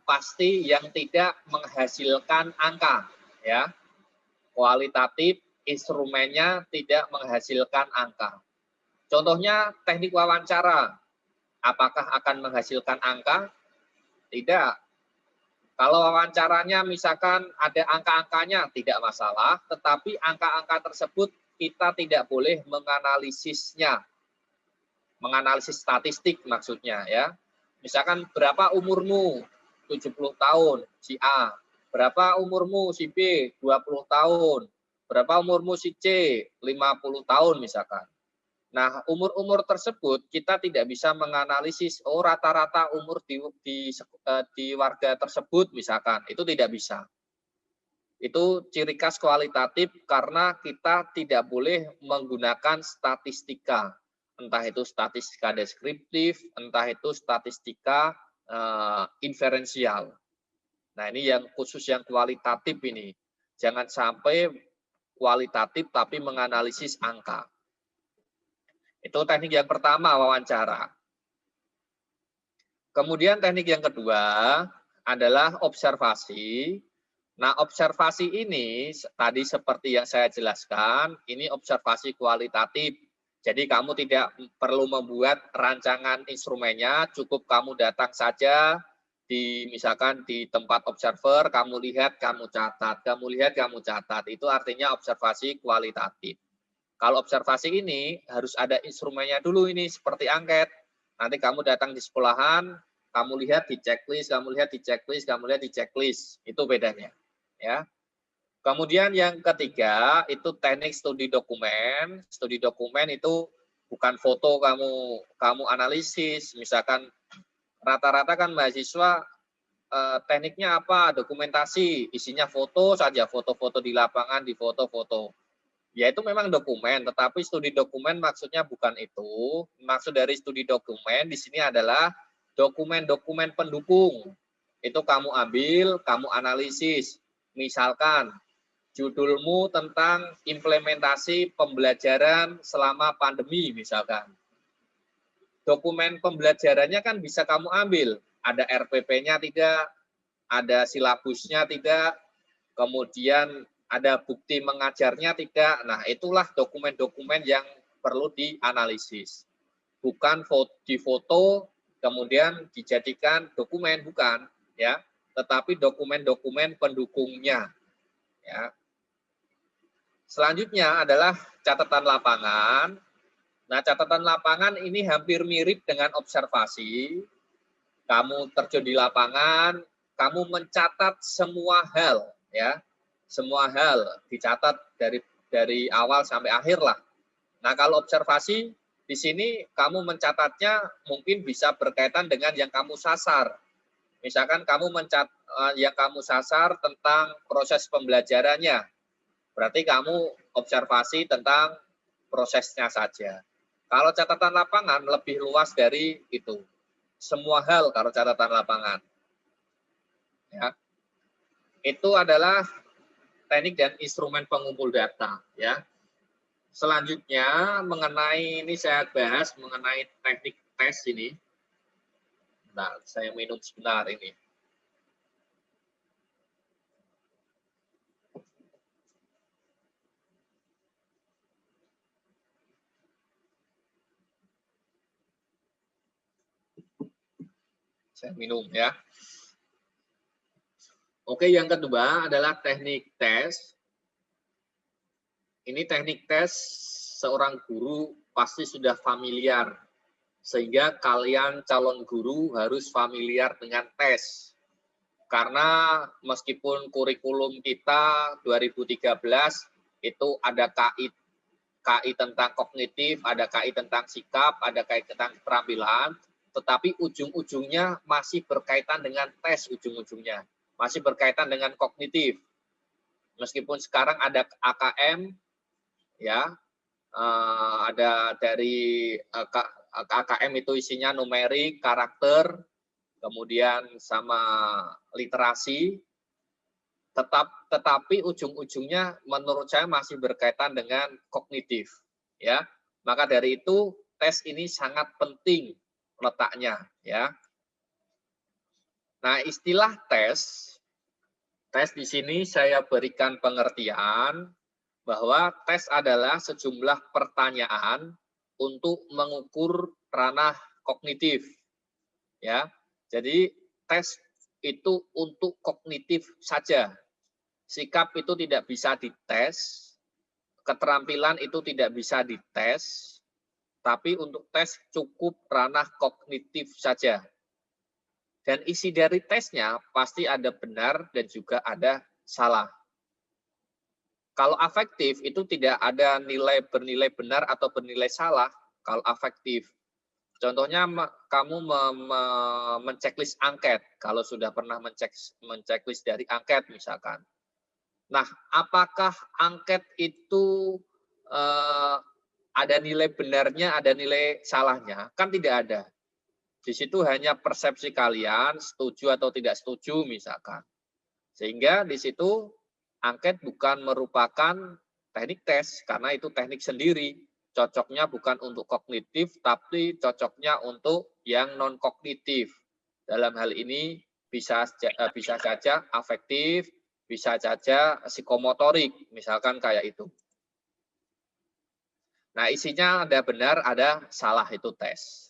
pasti yang tidak menghasilkan angka ya. Kualitatif instrumennya tidak menghasilkan angka. Contohnya teknik wawancara. Apakah akan menghasilkan angka? Tidak. Kalau wawancaranya misalkan ada angka-angkanya tidak masalah, tetapi angka-angka tersebut kita tidak boleh menganalisisnya. Menganalisis statistik maksudnya ya. Misalkan berapa umurmu? 70 tahun si A. Berapa umurmu si B? 20 tahun. Berapa umurmu si C? 50 tahun misalkan. Nah, umur-umur tersebut kita tidak bisa menganalisis rata-rata umur di warga tersebut misalkan, itu tidak bisa. Itu ciri khas kualitatif karena kita tidak boleh menggunakan statistika, entah itu statistika deskriptif, entah itu statistika inferensial. Nah, ini yang khusus yang kualitatif ini. Jangan sampai kualitatif tapi menganalisis angka. Itu teknik yang pertama, wawancara. Kemudian teknik yang kedua adalah observasi. Nah, observasi ini tadi seperti yang saya jelaskan, ini observasi kualitatif. Jadi kamu tidak perlu membuat rancangan instrumennya, cukup kamu datang saja misalkan di tempat observer, kamu lihat, kamu catat, kamu lihat, kamu catat. Itu artinya observasi kualitatif. Kalau observasi ini harus ada instrumennya dulu ini seperti angket. Nanti kamu datang di sekolahan, kamu lihat di checklist, kamu lihat di checklist, kamu lihat di checklist. Itu bedanya, ya. Kemudian yang ketiga itu teknik studi dokumen. Studi dokumen itu bukan foto kamu analisis. Misalkan rata-rata kan mahasiswa tekniknya apa? Dokumentasi, isinya foto saja, foto-foto di lapangan, di foto-foto. Ya itu memang dokumen, tetapi studi dokumen maksudnya bukan itu. Maksud dari studi dokumen di sini adalah dokumen-dokumen pendukung. Itu kamu ambil, kamu analisis. Misalkan judulmu tentang implementasi pembelajaran selama pandemi misalkan. Dokumen pembelajarannya kan bisa kamu ambil. Ada RPP-nya tidak, ada silabusnya tidak, kemudian ada bukti mengajarnya tidak. Nah, itulah dokumen-dokumen yang perlu dianalisis. Bukan difoto kemudian dijadikan dokumen, bukan, ya. Tetapi dokumen-dokumen pendukungnya, ya. Selanjutnya adalah catatan lapangan. Nah, catatan lapangan ini hampir mirip dengan observasi. Kamu terjun di lapangan, kamu mencatat semua hal, ya. Semua hal dicatat dari awal sampai akhir lah. Nah, kalau observasi di sini kamu mencatatnya mungkin bisa berkaitan dengan yang kamu sasar. Misalkan kamu yang kamu sasar tentang proses pembelajarannya, berarti kamu observasi tentang prosesnya saja. Kalau catatan lapangan lebih luas dari itu. Semua hal kalau catatan lapangan. Ya. Itu adalah teknik dan instrumen pengumpul data, ya. Selanjutnya mengenai ini saya bahas mengenai teknik tes ini. Nah, saya minum sebentar ini. Saya minum ya. Oke, yang kedua adalah teknik tes. Ini teknik tes seorang guru pasti sudah familiar. Sehingga kalian calon guru harus familiar dengan tes. Karena meskipun kurikulum kita 2013 itu ada KI tentang kognitif, ada KI tentang sikap, ada KI tentang keterampilan, tetapi ujung-ujungnya masih berkaitan dengan tes ujung-ujungnya, masih berkaitan dengan kognitif. Meskipun sekarang ada AKM, ya, ada dari AKM itu isinya numerik, karakter, kemudian sama literasi, tetapi ujung-ujungnya menurut saya masih berkaitan dengan kognitif, ya. Maka dari itu tes ini sangat penting letaknya, ya. Nah, istilah tes di sini saya berikan pengertian bahwa tes adalah sejumlah pertanyaan untuk mengukur ranah kognitif, ya. Jadi tes itu untuk kognitif saja. Sikap itu tidak bisa dites, keterampilan itu tidak bisa dites, tapi untuk tes cukup ranah kognitif saja. Dan isi dari tesnya pasti ada benar dan juga ada salah. Kalau afektif itu tidak ada bernilai benar atau bernilai salah kalau afektif. Contohnya kamu menceklis angket, kalau sudah pernah menceklis dari angket misalkan. Nah, apakah angket itu ada nilai benarnya, ada nilai salahnya? Kan tidak ada. Di situ hanya persepsi kalian, setuju atau tidak setuju misalkan. Sehingga di situ angket bukan merupakan teknik tes, karena itu teknik sendiri. Cocoknya bukan untuk kognitif, tapi cocoknya untuk yang non-kognitif. Dalam hal ini bisa saja afektif, bisa saja psikomotorik, misalkan kayak itu. Nah, isinya ada benar, ada salah, itu tes.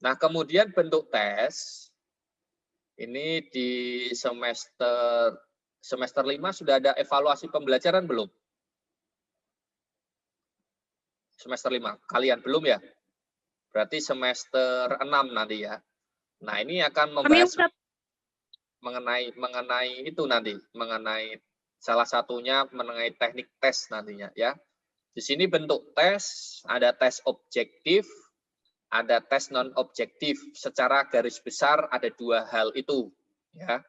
Nah, kemudian bentuk tes, ini di semester 5 sudah ada evaluasi pembelajaran belum? Semester 5, kalian belum ya? Berarti semester 6 nanti ya. Nah, ini akan membahas mengenai itu nanti, mengenai salah satunya mengenai teknik tes nantinya ya. Di sini bentuk tes, ada tes objektif, ada tes non objektif. Secara garis besar ada dua hal itu ya.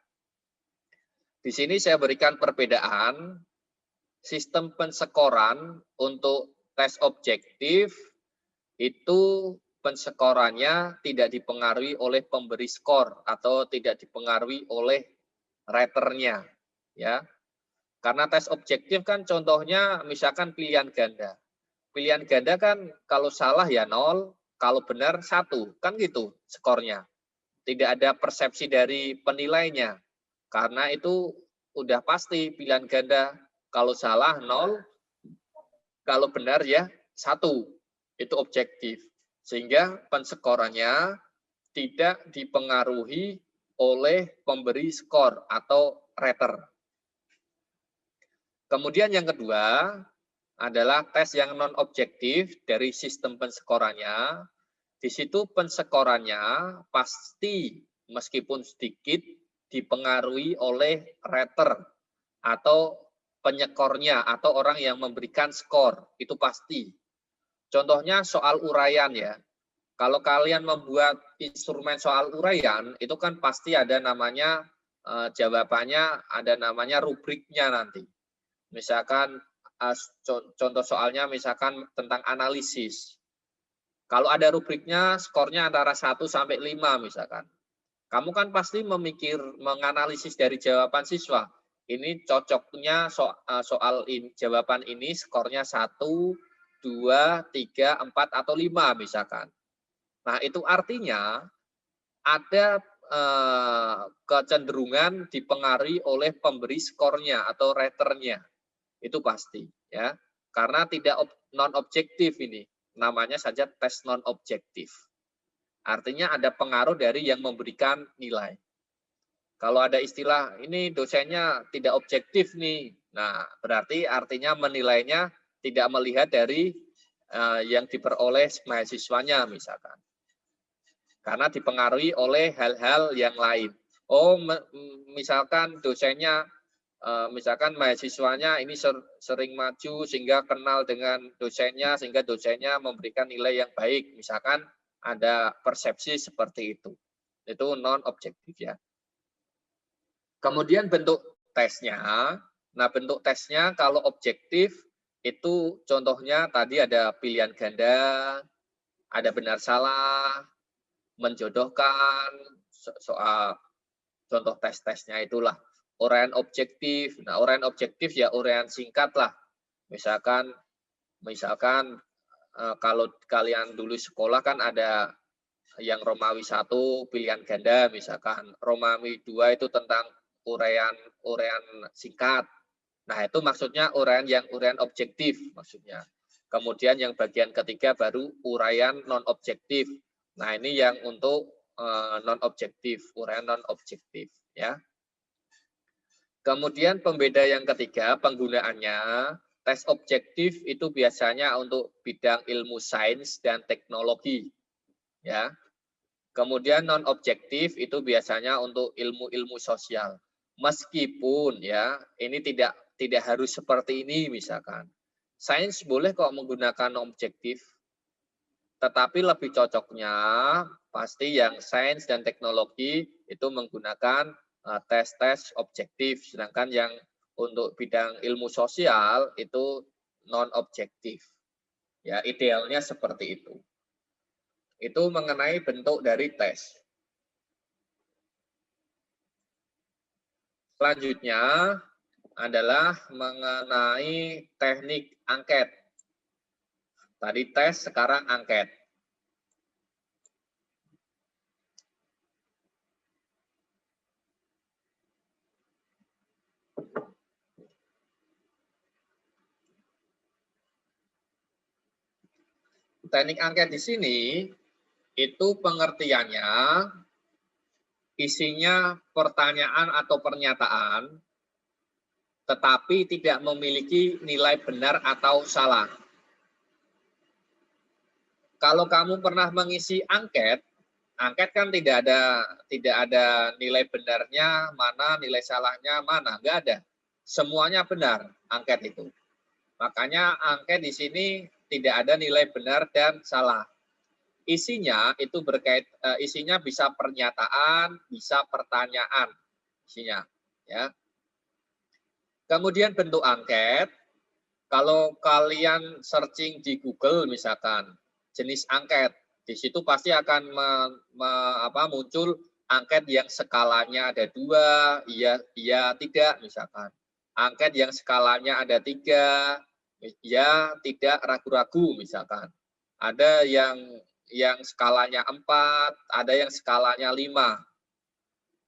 Di sini saya berikan perbedaan sistem pensekoran untuk tes objektif itu pensekorannya tidak dipengaruhi oleh pemberi skor atau tidak dipengaruhi oleh raternya, ya. Karena tes objektif kan contohnya misalkan pilihan ganda. Pilihan ganda kan kalau salah ya 0, kalau benar 1, kan gitu skornya. Tidak ada persepsi dari penilainya. Karena itu udah pasti pilihan ganda, kalau salah 0, kalau benar ya 1. Itu objektif. Sehingga pensekorannya tidak dipengaruhi oleh pemberi skor atau rater. Kemudian yang kedua adalah tes yang non-objektif dari sistem pensekorannya. Di situ pensekorannya pasti meskipun sedikit dipengaruhi oleh rater atau penyekornya atau orang yang memberikan skor, itu pasti. Contohnya soal uraian ya. Kalau kalian membuat instrumen soal uraian, itu kan pasti ada namanya jawabannya, ada namanya rubriknya nanti. Misalkan contoh soalnya misalkan tentang analisis. Kalau ada rubriknya, skornya antara 1 sampai 5 misalkan. Kamu kan pasti menganalisis dari jawaban siswa. Ini cocoknya soal jawaban ini skornya 1, 2, 3, 4, atau 5 misalkan. Nah, itu artinya ada kecenderungan dipengaruhi oleh pemberi skornya atau raternya. Itu pasti, ya. Karena tidak non objektif ini. Namanya saja tes non objektif. Artinya ada pengaruh dari yang memberikan nilai. Kalau ada istilah ini dosennya tidak objektif nih. Nah, berarti artinya menilainya tidak melihat dari yang diperoleh mahasiswanya misalkan. Karena dipengaruhi oleh hal-hal yang lain. Oh, misalkan dosennya, misalkan mahasiswanya ini sering maju sehingga kenal dengan dosennya, sehingga dosennya memberikan nilai yang baik. Misalkan ada persepsi seperti itu. Itu non-objektif ya. Kemudian bentuk tesnya. Nah, bentuk tesnya kalau objektif itu contohnya tadi ada pilihan ganda, ada benar salah, menjodohkan, soal contoh tes-tesnya itulah. Uraian objektif. Nah, uraian objektif ya uraian singkat lah. Misalkan kalau kalian dulu sekolah kan ada yang Romawi 1 pilihan ganda misalkan. Romawi 2 itu tentang uraian singkat. Nah, itu maksudnya uraian objektif maksudnya. Kemudian yang bagian ketiga baru uraian non objektif. Nah, ini yang untuk non objektif, uraian non objektif ya. Kemudian pembeda yang ketiga penggunaannya, tes objektif itu biasanya untuk bidang ilmu sains dan teknologi ya. Kemudian non objektif itu biasanya untuk ilmu-ilmu sosial. Meskipun ya, ini tidak harus seperti ini misalkan. Sains boleh kok menggunakan objektif, tetapi lebih cocoknya pasti yang sains dan teknologi itu menggunakan tes-tes objektif, sedangkan yang untuk bidang ilmu sosial itu non objektif. Ya, idealnya seperti itu. Itu mengenai bentuk dari tes. Selanjutnya adalah mengenai teknik angket. Tadi tes, sekarang angket. Teknik angket di sini itu pengertiannya isinya pertanyaan atau pernyataan tetapi tidak memiliki nilai benar atau salah. Kalau kamu pernah mengisi angket kan tidak ada nilai benarnya mana, nilai salahnya mana, nggak ada. Semuanya benar angket itu. Makanya angket di sini tidak ada nilai benar dan salah. Isinya itu isinya bisa pernyataan, bisa pertanyaan isinya, ya. Kemudian bentuk angket, kalau kalian searching di Google misalkan jenis angket, di situ pasti akan muncul angket yang skalanya ada 2, iya, tidak misalkan. Angket yang skalanya ada 3, ya, tidak, ragu-ragu misalkan. Ada yang skalanya 4, ada yang skalanya 5.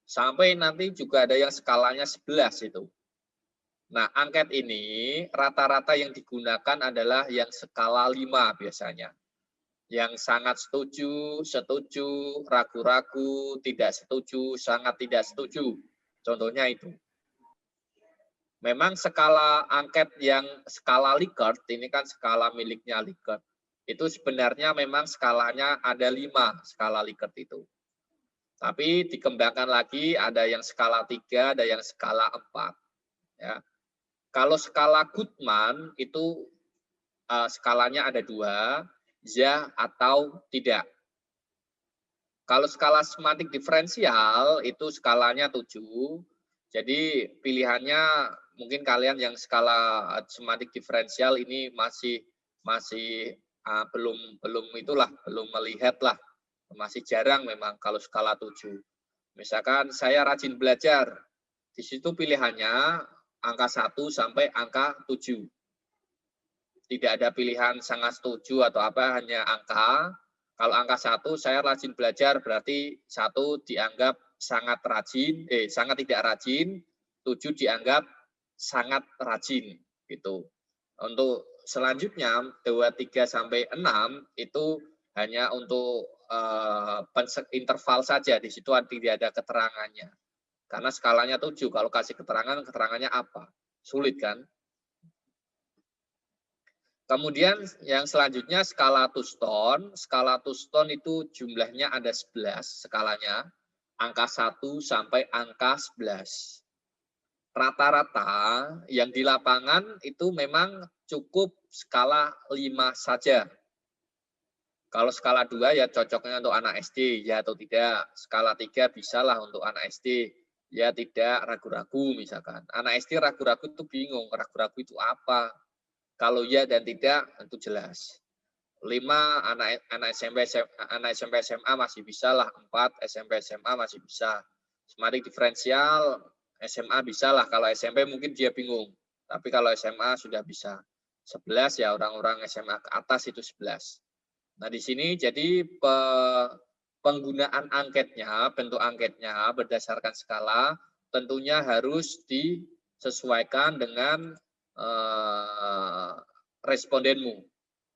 Sampai nanti juga ada yang skalanya 11 itu. Nah, angket ini rata-rata yang digunakan adalah yang skala 5 biasanya. Yang sangat setuju, setuju, ragu-ragu, tidak setuju, sangat tidak setuju. Contohnya itu. Memang skala angket yang skala Likert, ini kan skala miliknya Likert. Itu sebenarnya memang skalanya ada 5, skala Likert itu. Tapi dikembangkan lagi, ada yang skala 3, ada yang skala 4. Ya. Kalau skala Goodman itu skalanya ada 2, ya atau tidak. Kalau skala sematik diferensial itu skalanya 7. Jadi pilihannya mungkin kalian yang skala sematik diferensial ini masih belum melihat lah. Masih jarang memang kalau skala 7. Misalkan saya rajin belajar. Di situ pilihannya angka 1 sampai angka 7. Tidak ada pilihan sangat setuju atau apa, hanya angka. Kalau angka 1 saya rajin belajar berarti 1 dianggap sangat rajin, sangat tidak rajin, 7 dianggap sangat rajin gitu. Untuk selanjutnya 2, 3 sampai 6 itu hanya untuk interval saja, di situ tidak ada keterangannya. Karena skalanya 7, kalau kasih keterangannya apa? Sulit kan? Kemudian yang selanjutnya skala Houston. Skala Houston itu jumlahnya ada 11 skalanya, angka 1 sampai angka 11. Rata-rata yang di lapangan itu memang cukup skala 5 saja. Kalau skala 2 ya cocoknya untuk anak SD, ya atau tidak. Skala 3 bisalah untuk anak SD, ya tidak, ragu-ragu misalkan. Anak SD ragu-ragu itu bingung, ragu-ragu itu apa? Kalau ya dan tidak tentu jelas. 5 anak SMP SMA masih bisa lah, 4 SMP SMA masih bisa. Sematik diferensial SMA bisa lah, kalau SMP mungkin dia bingung. Tapi kalau SMA sudah bisa. 11 ya orang-orang SMA ke atas itu 11. Nah, di sini jadi penggunaan angketnya, bentuk angketnya berdasarkan skala tentunya harus disesuaikan dengan respondenmu.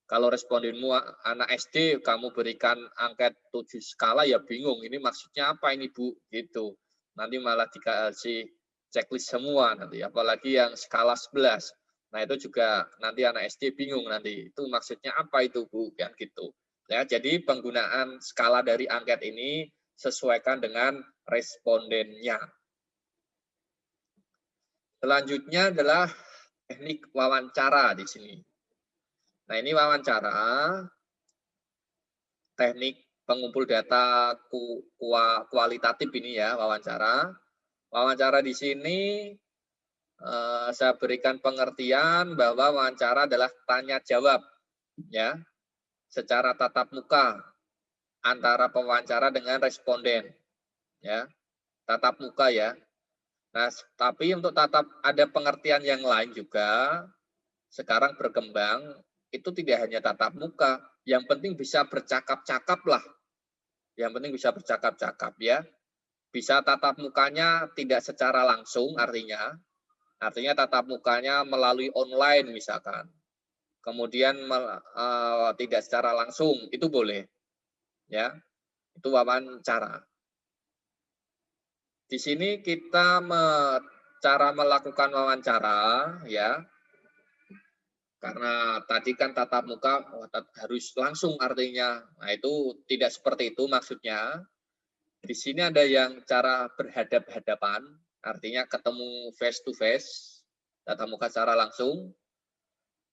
Kalau respondenmu anak SD, kamu berikan angket 7 skala, ya bingung, ini maksudnya apa ini Bu? Gitu. Nanti malah dikasih checklist semua nanti, apalagi yang skala 11. Nah, itu juga nanti anak SD bingung nanti, itu maksudnya apa itu Bu? Kan gitu. Ya, jadi penggunaan skala dari angket ini sesuaikan dengan respondennya. Selanjutnya adalah teknik wawancara di sini. Nah, ini wawancara, teknik pengumpul data kualitatif ini ya, wawancara. Wawancara di sini saya berikan pengertian bahwa wawancara adalah tanya jawab ya, secara tatap muka antara pewawancara dengan responden ya, tatap muka ya. Nah, tapi untuk ada pengertian yang lain juga sekarang berkembang, itu tidak hanya tatap muka, yang penting bisa bercakap-cakap lah. Yang penting bisa bercakap-cakap ya. Bisa tatap mukanya tidak secara langsung, artinya tatap mukanya melalui online misalkan. Kemudian tidak secara langsung, itu boleh. Ya. Itu wawancara. Di sini kita cara melakukan wawancara ya. Karena tadi kan tatap muka harus langsung artinya. Nah, itu tidak seperti itu maksudnya. Di sini ada yang cara berhadap-hadapan, artinya ketemu face to face, tatap muka secara langsung,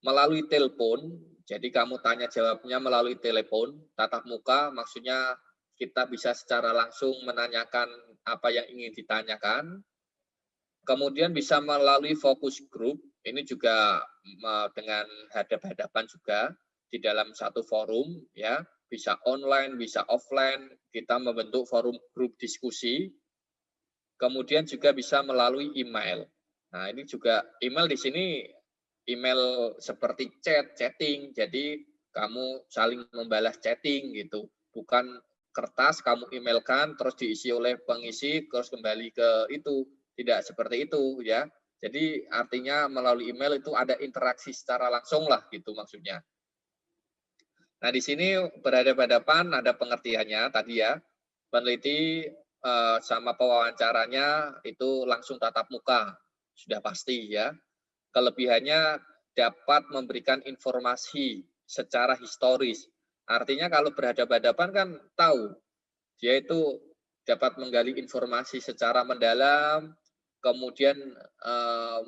melalui telepon. Jadi kamu tanya jawabnya melalui telepon, tatap muka maksudnya kita bisa secara langsung menanyakan apa yang ingin ditanyakan. Kemudian bisa melalui fokus group, ini juga dengan hadap-hadapan juga di dalam satu forum ya, bisa online, bisa offline, kita membentuk forum grup diskusi. Kemudian juga bisa melalui email. Nah, ini juga email di sini email seperti chatting. Jadi kamu saling membalas chatting gitu. Bukan kertas kamu emailkan terus diisi oleh pengisi terus kembali ke itu. Tidak seperti itu ya. Jadi artinya melalui email itu ada interaksi secara langsung lah gitu maksudnya. Nah, di sini berhadapan-hadapan ada pengertiannya tadi ya. Peneliti sama pewawancaranya itu langsung tatap muka. Sudah pasti ya. Kelebihannya dapat memberikan informasi secara historis. Artinya kalau berhadapan-hadapan kan tahu. Dia itu dapat menggali informasi secara mendalam, kemudian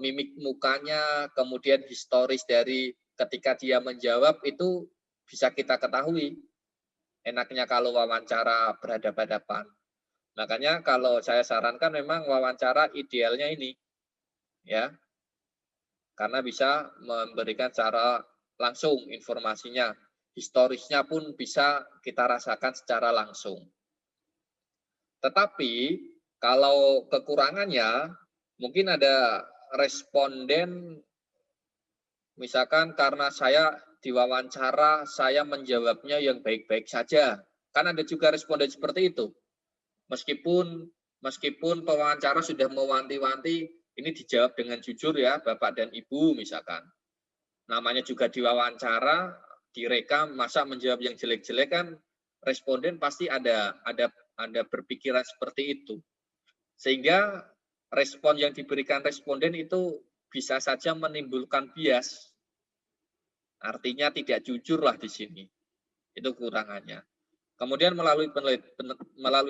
mimik mukanya, kemudian historis dari ketika dia menjawab itu bisa kita ketahui. enaknya kalau wawancara berhadapan-hadapan. Makanya kalau saya sarankan memang wawancara idealnya ini, ya, karena bisa memberikan secara langsung informasinya, historisnya pun bisa kita rasakan secara langsung. Tetapi kalau kekurangannya, mungkin ada responden, misalkan karena saya diwawancara, saya menjawabnya yang baik-baik saja. Kan ada juga responden seperti itu. Meskipun pewawancara sudah mewanti-wanti, ini dijawab dengan jujur ya, Bapak dan Ibu misalkan. Namanya juga diwawancara, direkam, masa menjawab yang jelek-jelek kan, responden pasti ada berpikiran seperti itu. Sehingga respon yang diberikan responden itu bisa saja menimbulkan bias. Artinya tidak jujur lah di sini. Itu kekurangannya. Kemudian melalui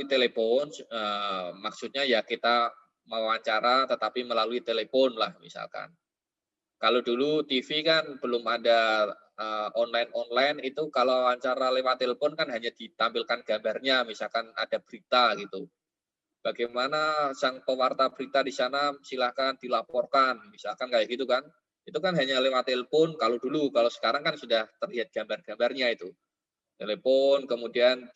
telepon, maksudnya ya kita mewawancara tetapi melalui telepon lah misalkan. Kalau dulu TV kan belum ada online itu, kalau wawancara lewat telepon kan hanya ditampilkan gambarnya, misalkan ada berita gitu. Bagaimana sang pewarta berita di sana, silakan dilaporkan, misalkan kayak gitu kan. Itu kan hanya lewat telepon kalau dulu, kalau sekarang kan sudah terlihat gambar-gambarnya itu. Telepon, kemudian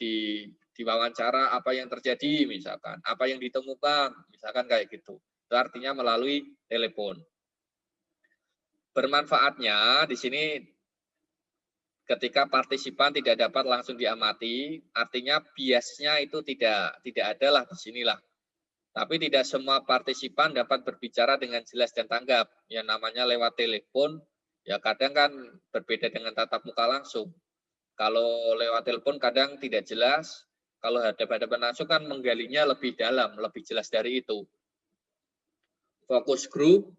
diwawancara apa yang terjadi, misalkan, apa yang ditemukan, misalkan kayak gitu. Itu artinya melalui telepon. Bermanfaatnya di sini ketika partisipan tidak dapat langsung diamati, artinya biasnya itu tidak ada lah di sinilah. Tapi tidak semua partisipan dapat berbicara dengan jelas dan tanggap. Yang namanya lewat telepon, ya kadang kan berbeda dengan tatap muka langsung. Kalau lewat telepon kadang tidak jelas, kalau hadap-hadapan langsung kan menggalinya lebih dalam, lebih jelas dari itu. Fokus grup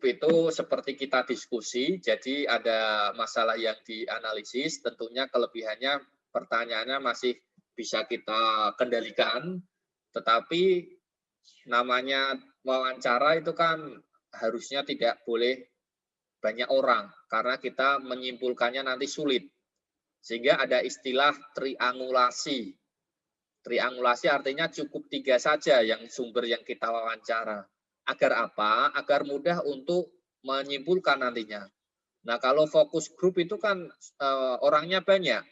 itu seperti kita diskusi, jadi ada masalah yang dianalisis, tentunya kelebihannya pertanyaannya masih bisa kita kendalikan, tetapi namanya wawancara itu kan harusnya tidak boleh banyak orang, karena kita menyimpulkannya nanti sulit. Sehingga ada istilah triangulasi. Triangulasi artinya cukup 3 saja yang sumber yang kita wawancara. Agar apa? Agar mudah untuk menyimpulkan nantinya. Nah, kalau fokus grup itu kan orangnya banyak,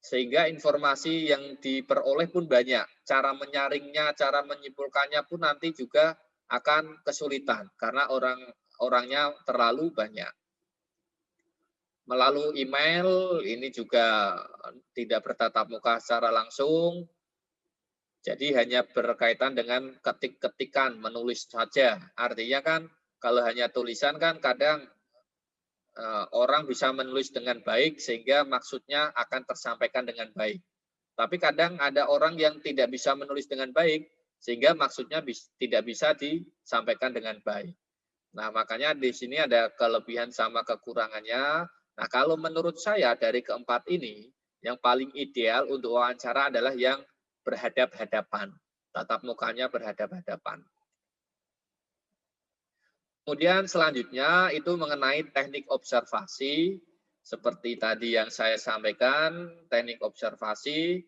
sehingga informasi yang diperoleh pun banyak. Cara menyaringnya, cara menyimpulkannya pun nanti juga akan kesulitan, karena orangnya terlalu banyak. Melalui email ini juga tidak bertatap muka secara langsung, jadi hanya berkaitan dengan ketik-ketikan, menulis saja. Artinya kan kalau hanya tulisan kan kadang orang bisa menulis dengan baik sehingga maksudnya akan tersampaikan dengan baik. Tapi kadang ada orang yang tidak bisa menulis dengan baik sehingga maksudnya tidak bisa disampaikan dengan baik. Nah, makanya di sini ada kelebihan sama kekurangannya. Nah, kalau menurut saya dari keempat ini, yang paling ideal untuk wawancara adalah yang berhadap-hadapan. Tatap mukanya berhadap-hadapan. Kemudian selanjutnya itu mengenai teknik observasi. Seperti tadi yang saya sampaikan, teknik observasi,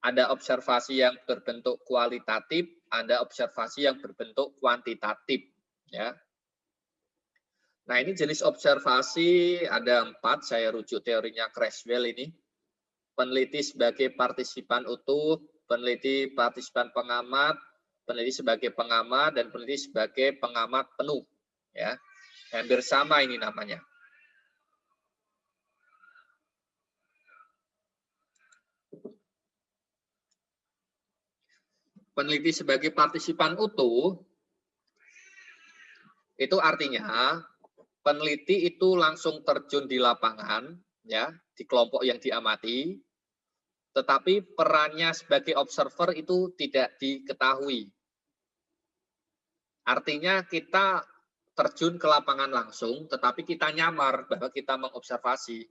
ada observasi yang berbentuk kualitatif, ada observasi yang berbentuk kuantitatif. Ya. Nah, ini jenis observasi ada 4, saya rujuk teorinya Creswell ini. Peneliti sebagai partisipan utuh, peneliti partisipan pengamat, peneliti sebagai pengamat, dan peneliti sebagai pengamat penuh. Ya, hampir sama ini namanya. Peneliti sebagai partisipan utuh, itu artinya peneliti itu langsung terjun di lapangan, ya, di kelompok yang diamati, tetapi perannya sebagai observer itu tidak diketahui. Artinya kita terjun ke lapangan langsung, tetapi kita nyamar bahwa kita mengobservasi.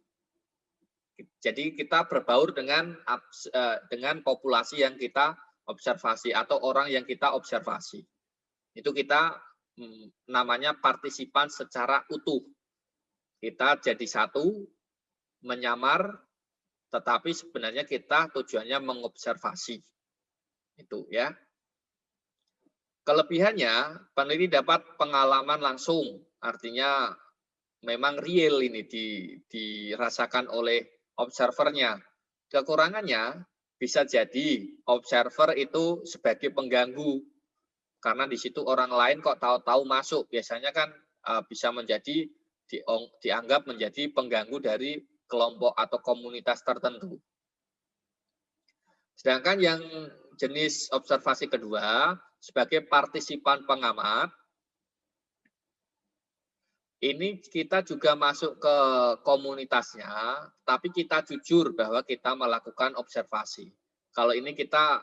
Jadi kita berbaur dengan populasi yang kita observasi atau orang yang kita observasi. Itu kita namanya partisipan secara utuh. Kita jadi satu, menyamar, tetapi sebenarnya kita tujuannya mengobservasi. Itu ya. Kelebihannya, peneliti dapat pengalaman langsung, artinya memang real ini dirasakan oleh observernya. Kekurangannya bisa jadi observer itu sebagai pengganggu, karena di situ orang lain kok tahu-tahu masuk, biasanya kan bisa menjadi dianggap menjadi pengganggu dari kelompok atau komunitas tertentu. Sedangkan yang jenis observasi kedua, sebagai partisipan pengamat, ini kita juga masuk ke komunitasnya, tapi kita jujur bahwa kita melakukan observasi. Kalau ini kita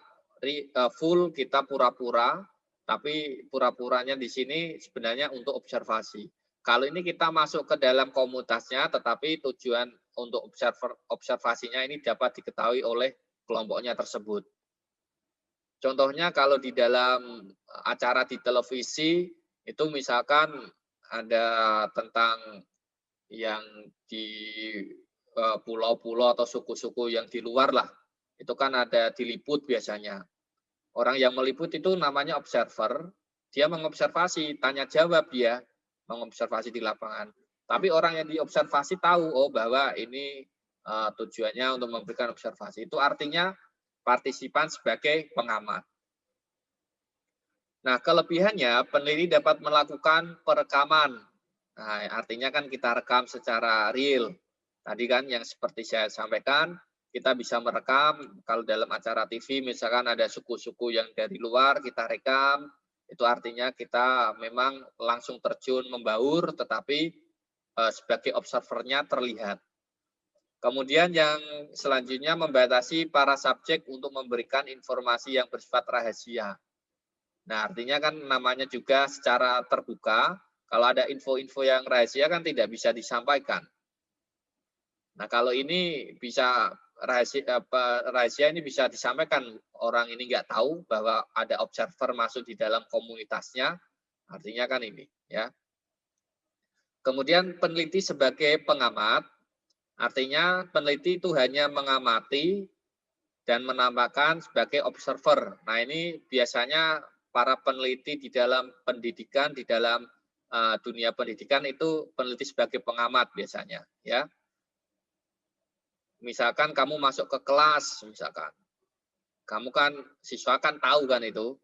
full, kita pura-pura, tapi pura-puranya di sini sebenarnya untuk observasi. Kalau ini kita masuk ke dalam komunitasnya, tetapi tujuan untuk observasinya ini dapat diketahui oleh kelompoknya tersebut. Contohnya kalau di dalam acara di televisi, itu misalkan ada tentang yang di pulau-pulau atau suku-suku yang di luar lah, itu kan ada diliput biasanya. Orang yang meliput itu namanya observer, dia mengobservasi, tanya jawab dia, mengobservasi di lapangan. Tapi orang yang diobservasi tahu, oh bahwa ini tujuannya untuk memberikan observasi. Itu artinya partisipan sebagai pengamat. Nah, kelebihannya peneliti dapat melakukan perekaman. Nah, artinya kan kita rekam secara real. Tadi kan yang seperti saya sampaikan, kita bisa merekam kalau dalam acara TV misalkan ada suku-suku yang dari luar, kita rekam. Itu artinya kita memang langsung terjun membaur, tetapi sebagai observernya terlihat. Kemudian yang selanjutnya membatasi para subjek untuk memberikan informasi yang bersifat rahasia. Nah, artinya kan namanya juga secara terbuka, kalau ada info-info yang rahasia kan tidak bisa disampaikan. Nah, kalau ini bisa rahasia ini bisa disampaikan, orang ini nggak tahu bahwa ada observer masuk di dalam komunitasnya, artinya kan ini ya. Kemudian peneliti sebagai pengamat, artinya peneliti itu hanya mengamati dan menambahkan sebagai observer. Nah, ini biasanya para peneliti di dalam pendidikan, di dalam dunia pendidikan itu peneliti sebagai pengamat biasanya. Ya, misalkan kamu masuk ke kelas, misalkan, kamu kan siswa kan tahu kan itu,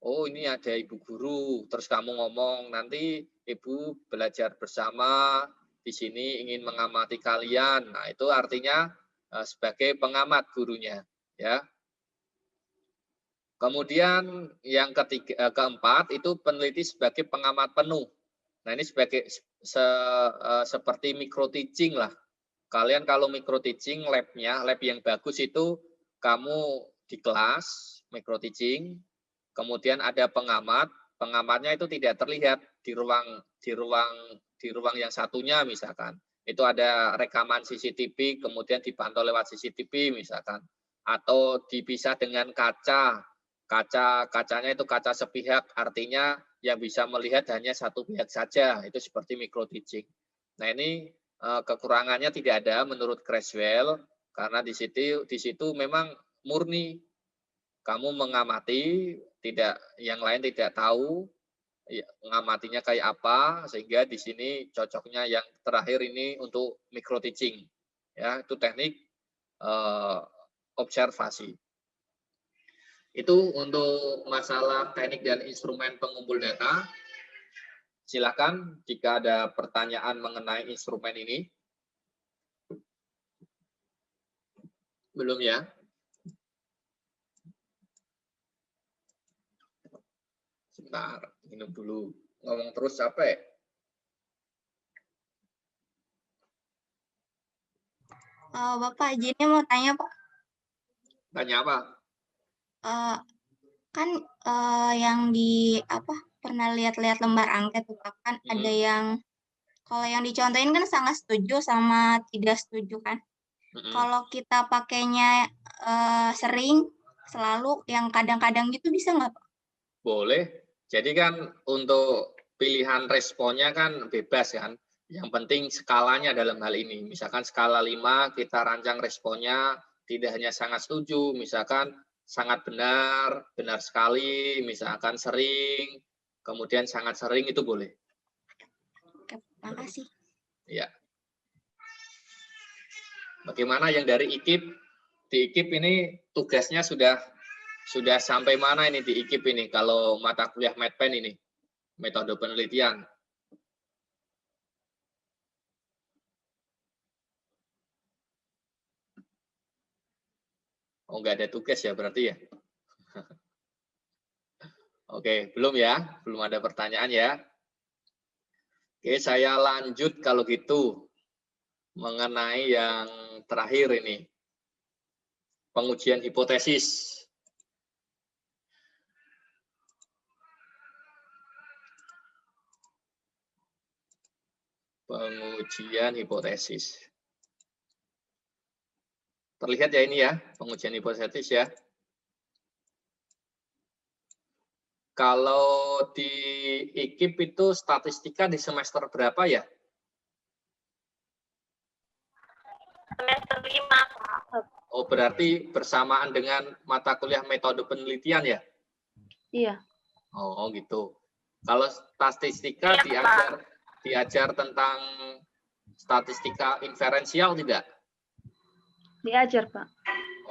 oh ini ada ibu guru, terus kamu ngomong nanti ibu belajar bersama di sini ingin mengamati kalian. Nah, itu artinya sebagai pengamat gurunya, ya. Kemudian yang keempat itu peneliti sebagai pengamat penuh. Nah, ini sebagai seperti micro teaching lah. Kalian kalau micro teaching lab yang bagus itu kamu di kelas micro teaching, kemudian ada pengamat, pengamatnya itu tidak terlihat di ruang yang satunya misalkan. Itu ada rekaman CCTV, kemudian dipantau lewat CCTV misalkan, atau dipisah dengan kacanya itu kaca sepihak, artinya yang bisa melihat hanya satu pihak saja, itu seperti micro teaching. Nah, ini kekurangannya tidak ada menurut Creswell, karena di situ memang murni kamu mengamati, tidak yang lain tidak tahu mengamatinya kayak apa, sehingga di sini cocoknya yang terakhir ini untuk micro teaching, ya itu teknik observasi. Itu untuk masalah teknik dan instrumen pengumpul data. Silakan jika ada pertanyaan mengenai instrumen ini. Belum ya? Sebentar, minum dulu. Ngomong terus capek. Bapak, jadi mau tanya, Pak. Tanya apa? Kan yang pernah lihat-lihat lembar angket tuh, Pak, kan ada yang kalau yang dicontohin kan sangat setuju sama tidak setuju kan. Kalau kita pakainya sering, selalu, yang kadang-kadang gitu bisa nggak, Pak? Boleh. Jadi kan untuk pilihan responnya kan bebas kan. Yang penting skalanya dalam hal ini. Misalkan skala 5 kita rancang responnya tidak hanya sangat setuju, misalkan sangat benar, benar sekali, misalkan sering, kemudian sangat sering itu boleh. Oke, makasih. Ya. Bagaimana yang dari IKIP? Di IKIP ini tugasnya sudah sampai mana ini di IKIP ini kalau mata kuliah MedPen ini, metode penelitian? Oh, nggak ada tugas ya berarti ya? Oke, belum ya? Belum ada pertanyaan ya? Oke, saya lanjut kalau gitu mengenai yang terakhir ini. Pengujian hipotesis. Pengujian hipotesis. Terlihat ya ini ya, pengujian hipotesis ya. Kalau di IKIP itu statistika di semester berapa ya? Semester 5, Pak. Oh, berarti bersamaan dengan mata kuliah metode penelitian ya? Iya. Oh, gitu. Kalau statistika Iya, diajar tentang statistika inferensial tidak? Diajar, Pak.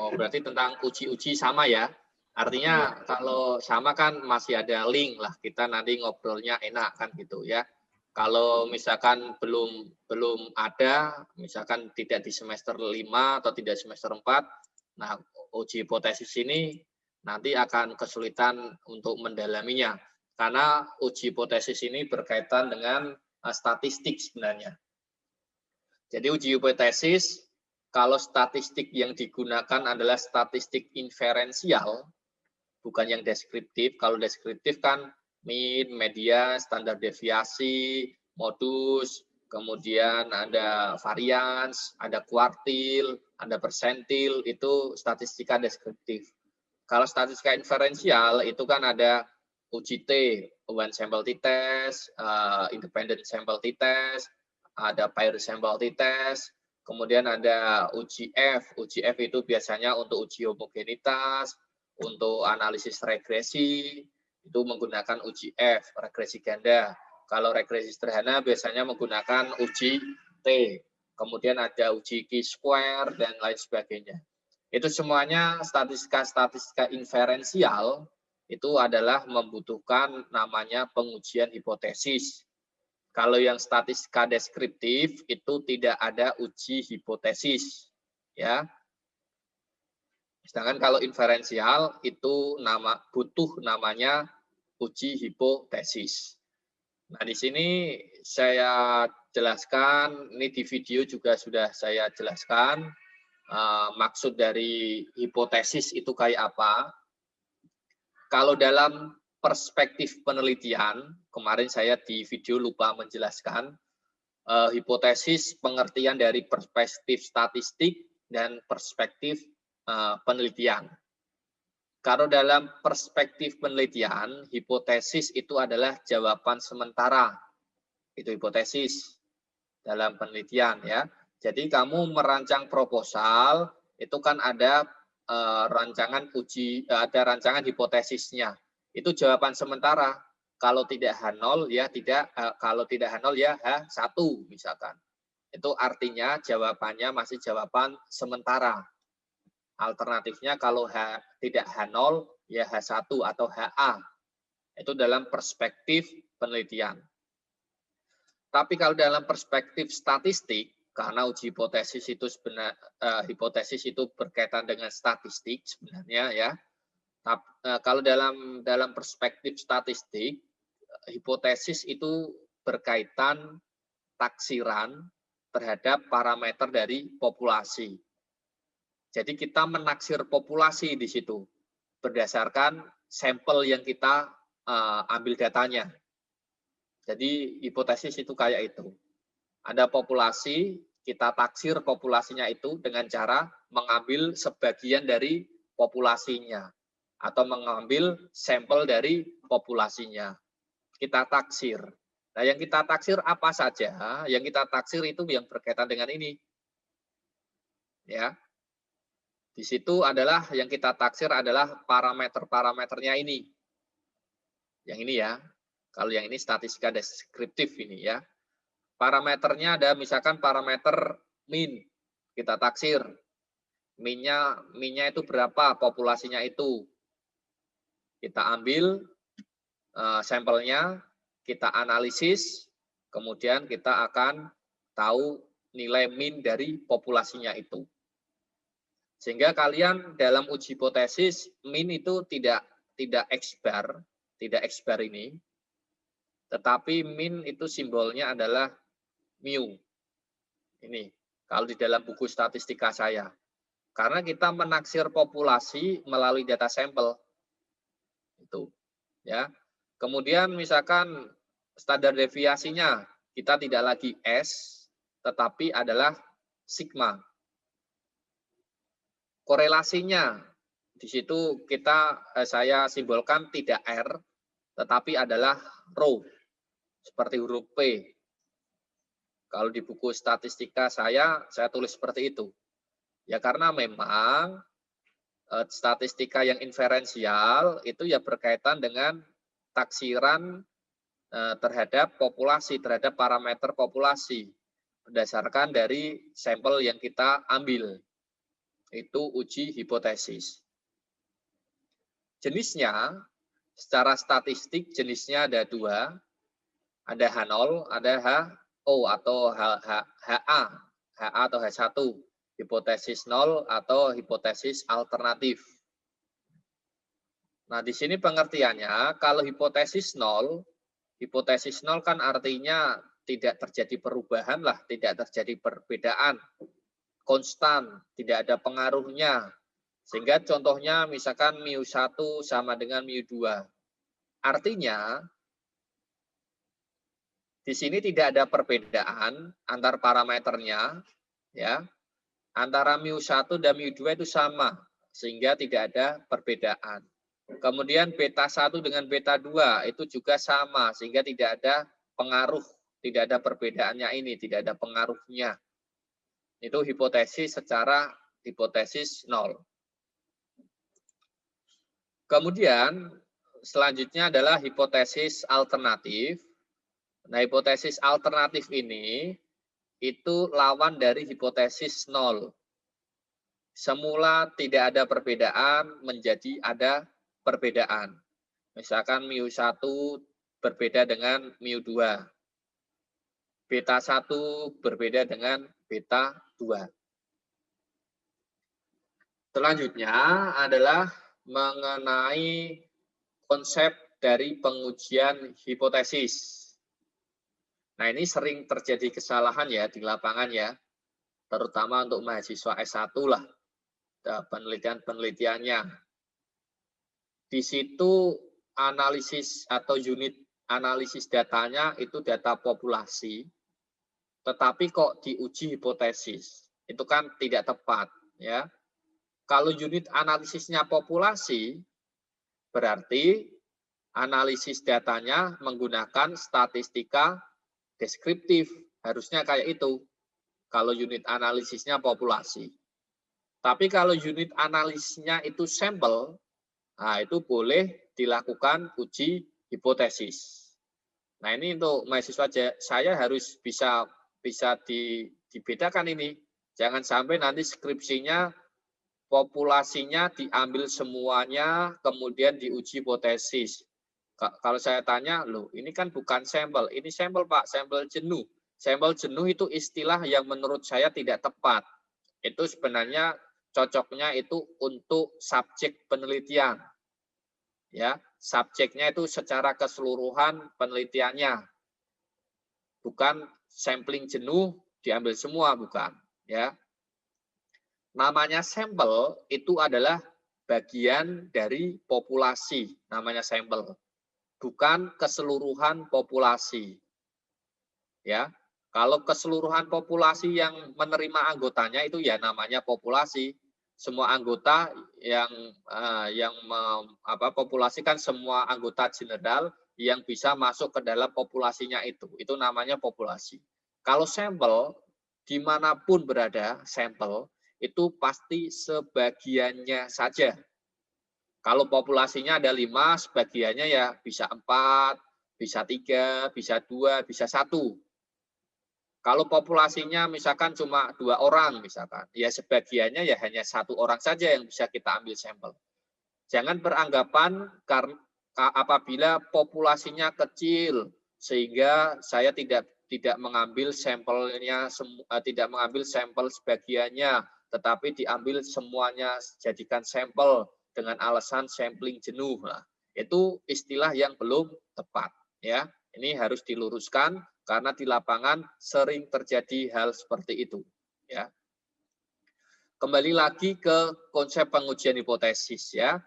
Oh, berarti tentang uji-uji sama ya? Artinya kalau sama kan masih ada link lah, kita nanti ngobrolnya enak kan gitu ya. Kalau misalkan belum ada, misalkan tidak di semester 5 atau tidak semester 4, nah uji hipotesis ini nanti akan kesulitan untuk mendalaminya. Karena uji hipotesis ini berkaitan dengan statistik sebenarnya. Jadi uji hipotesis, kalau statistik yang digunakan adalah statistik inferensial, bukan yang deskriptif. Kalau deskriptif kan mean, median, standar deviasi, modus, kemudian ada varians, ada kuartil, ada persentil, itu statistika deskriptif. Kalau statistika inferensial itu kan ada uji T, one sample t-test, independent sample t-test, ada pair sample t-test, kemudian ada uji F. Uji F itu biasanya untuk uji homogenitas, untuk analisis regresi, itu menggunakan uji F, regresi ganda. Kalau regresi sederhana biasanya menggunakan uji T. Kemudian ada uji chi-square dan lain sebagainya. Itu semuanya statistika inferensial itu adalah membutuhkan namanya pengujian hipotesis. Kalau yang statistika deskriptif itu tidak ada uji hipotesis, ya. Sedangkan kalau inferensial itu butuh namanya uji hipotesis. Nah, di sini saya jelaskan, ini di video juga sudah saya jelaskan maksud dari hipotesis itu kayak apa. Kalau dalam perspektif penelitian, kemarin saya di video lupa menjelaskan, hipotesis pengertian dari perspektif statistik dan perspektif penelitian. Kalau dalam perspektif penelitian, hipotesis itu adalah jawaban sementara. Itu hipotesis dalam penelitian ya. Jadi kamu merancang proposal, itu kan ada rancangan rancangan hipotesisnya. Itu jawaban sementara. Kalau tidak H0 ya tidak, kalau tidak H0 ya H1 misalkan. Itu artinya jawabannya masih jawaban sementara. Alternatifnya kalau tidak H0 ya H1 atau HA. Itu dalam perspektif penelitian. Tapi kalau dalam perspektif statistik, karena uji hipotesis itu hipotesis itu berkaitan dengan statistik sebenarnya ya. Kalau dalam perspektif statistik, hipotesis itu berkaitan taksiran terhadap parameter dari populasi. Jadi kita menaksir populasi di situ berdasarkan sampel yang kita ambil datanya. Jadi hipotesis itu kayak itu. Ada populasi, kita taksir populasinya itu dengan cara mengambil sebagian dari populasinya atau mengambil sampel dari populasinya. Kita taksir. Nah, yang kita taksir apa saja? Yang kita taksir itu yang berkaitan dengan ini. Ya. Di situ adalah yang kita taksir adalah parameter-parameternya ini. Yang ini ya. Kalau yang ini statistika deskriptif ini ya. Parameternya ada misalkan parameter min. Kita taksir. Minnya itu berapa, populasinya itu. Kita ambil sampelnya, kita analisis, kemudian kita akan tahu nilai min dari populasinya itu. Sehingga kalian dalam uji hipotesis, min itu tidak X-bar ini, tetapi min itu simbolnya adalah mu. Ini, kalau di dalam buku statistika saya. Karena kita menaksir populasi melalui data sampel. Itu. Ya. Kemudian misalkan standar deviasinya kita tidak lagi S, tetapi adalah sigma. Korelasinya di situ saya simbolkan tidak R, tetapi adalah rho, seperti huruf P. Kalau di buku statistika saya tulis seperti itu. Ya karena memang statistika yang inferensial itu ya berkaitan dengan taksiran terhadap populasi, terhadap parameter populasi berdasarkan dari sampel yang kita ambil. Itu uji hipotesis. Jenisnya secara statistik jenisnya ada dua, ada H0, ada HO atau HA atau H1. Hipotesis 0 atau hipotesis alternatif. Nah, di sini pengertiannya, kalau hipotesis 0 kan artinya tidak terjadi perubahan lah, tidak terjadi perbedaan, konstan, tidak ada pengaruhnya. Sehingga contohnya misalkan mu1 sama dengan mu2. Artinya, di sini tidak ada perbedaan antar parameternya, ya. Antara mu1 dan mu2 itu sama, sehingga tidak ada perbedaan. Kemudian beta 1 dengan beta 2 itu juga sama, sehingga tidak ada pengaruh, tidak ada perbedaannya ini, tidak ada pengaruhnya. Itu hipotesis secara hipotesis 0. Kemudian selanjutnya adalah hipotesis alternatif. Nah, hipotesis alternatif ini itu lawan dari hipotesis 0. Semula tidak ada perbedaan menjadi ada perbedaan. Misalkan mu1 berbeda dengan mu2. Beta 1 berbeda dengan beta 2. Selanjutnya adalah mengenai konsep dari pengujian hipotesis. Nah, ini sering terjadi kesalahan ya di lapangan ya, terutama untuk mahasiswa S1 lah, penelitian-penelitiannya. Di situ analisis atau unit analisis datanya itu data populasi, tetapi kok diuji hipotesis. Itu kan tidak tepat ya. Kalau unit analisisnya populasi, berarti analisis datanya menggunakan statistika deskriptif, harusnya kayak itu. Kalau unit analisisnya populasi. Tapi kalau unit analisisnya itu sampel, nah itu boleh dilakukan uji hipotesis. Nah ini untuk mahasiswa saya harus bisa dibedakan ini. Jangan sampai nanti skripsinya populasinya diambil semuanya, kemudian diuji hipotesis. Kalau saya tanya, loh ini kan bukan sampel, ini sampel Pak, sampel jenuh. Sampel jenuh itu istilah yang menurut saya tidak tepat. Itu sebenarnya cocoknya itu untuk subjek penelitian. Ya, subjeknya itu secara keseluruhan penelitiannya. Bukan sampling jenuh diambil semua, bukan, ya. Namanya sampel itu adalah bagian dari populasi, namanya sampel. Bukan keseluruhan populasi. Ya, kalau keseluruhan populasi yang menerima anggotanya itu ya namanya populasi. Semua anggota yang populasi kan semua anggota general yang bisa masuk ke dalam populasinya itu namanya populasi. Kalau sampel, dimanapun berada sampel, itu pasti sebagiannya saja. Kalau populasinya ada 5, sebagiannya ya bisa 4, bisa 3, bisa 2, bisa 1. Kalau populasinya misalkan cuma 2 orang misalkan, ya sebagiannya ya hanya 1 orang saja yang bisa kita ambil sampel. Jangan beranggapan karena apabila populasinya kecil sehingga saya tidak mengambil sampelnya, tidak mengambil sampel sebagiannya, tetapi diambil semuanya, jadikan sampel dengan alasan sampling jenuh. Nah, itu istilah yang belum tepat, ya. Ini harus diluruskan karena di lapangan sering terjadi hal seperti itu, ya. Kembali lagi ke konsep pengujian hipotesis, ya.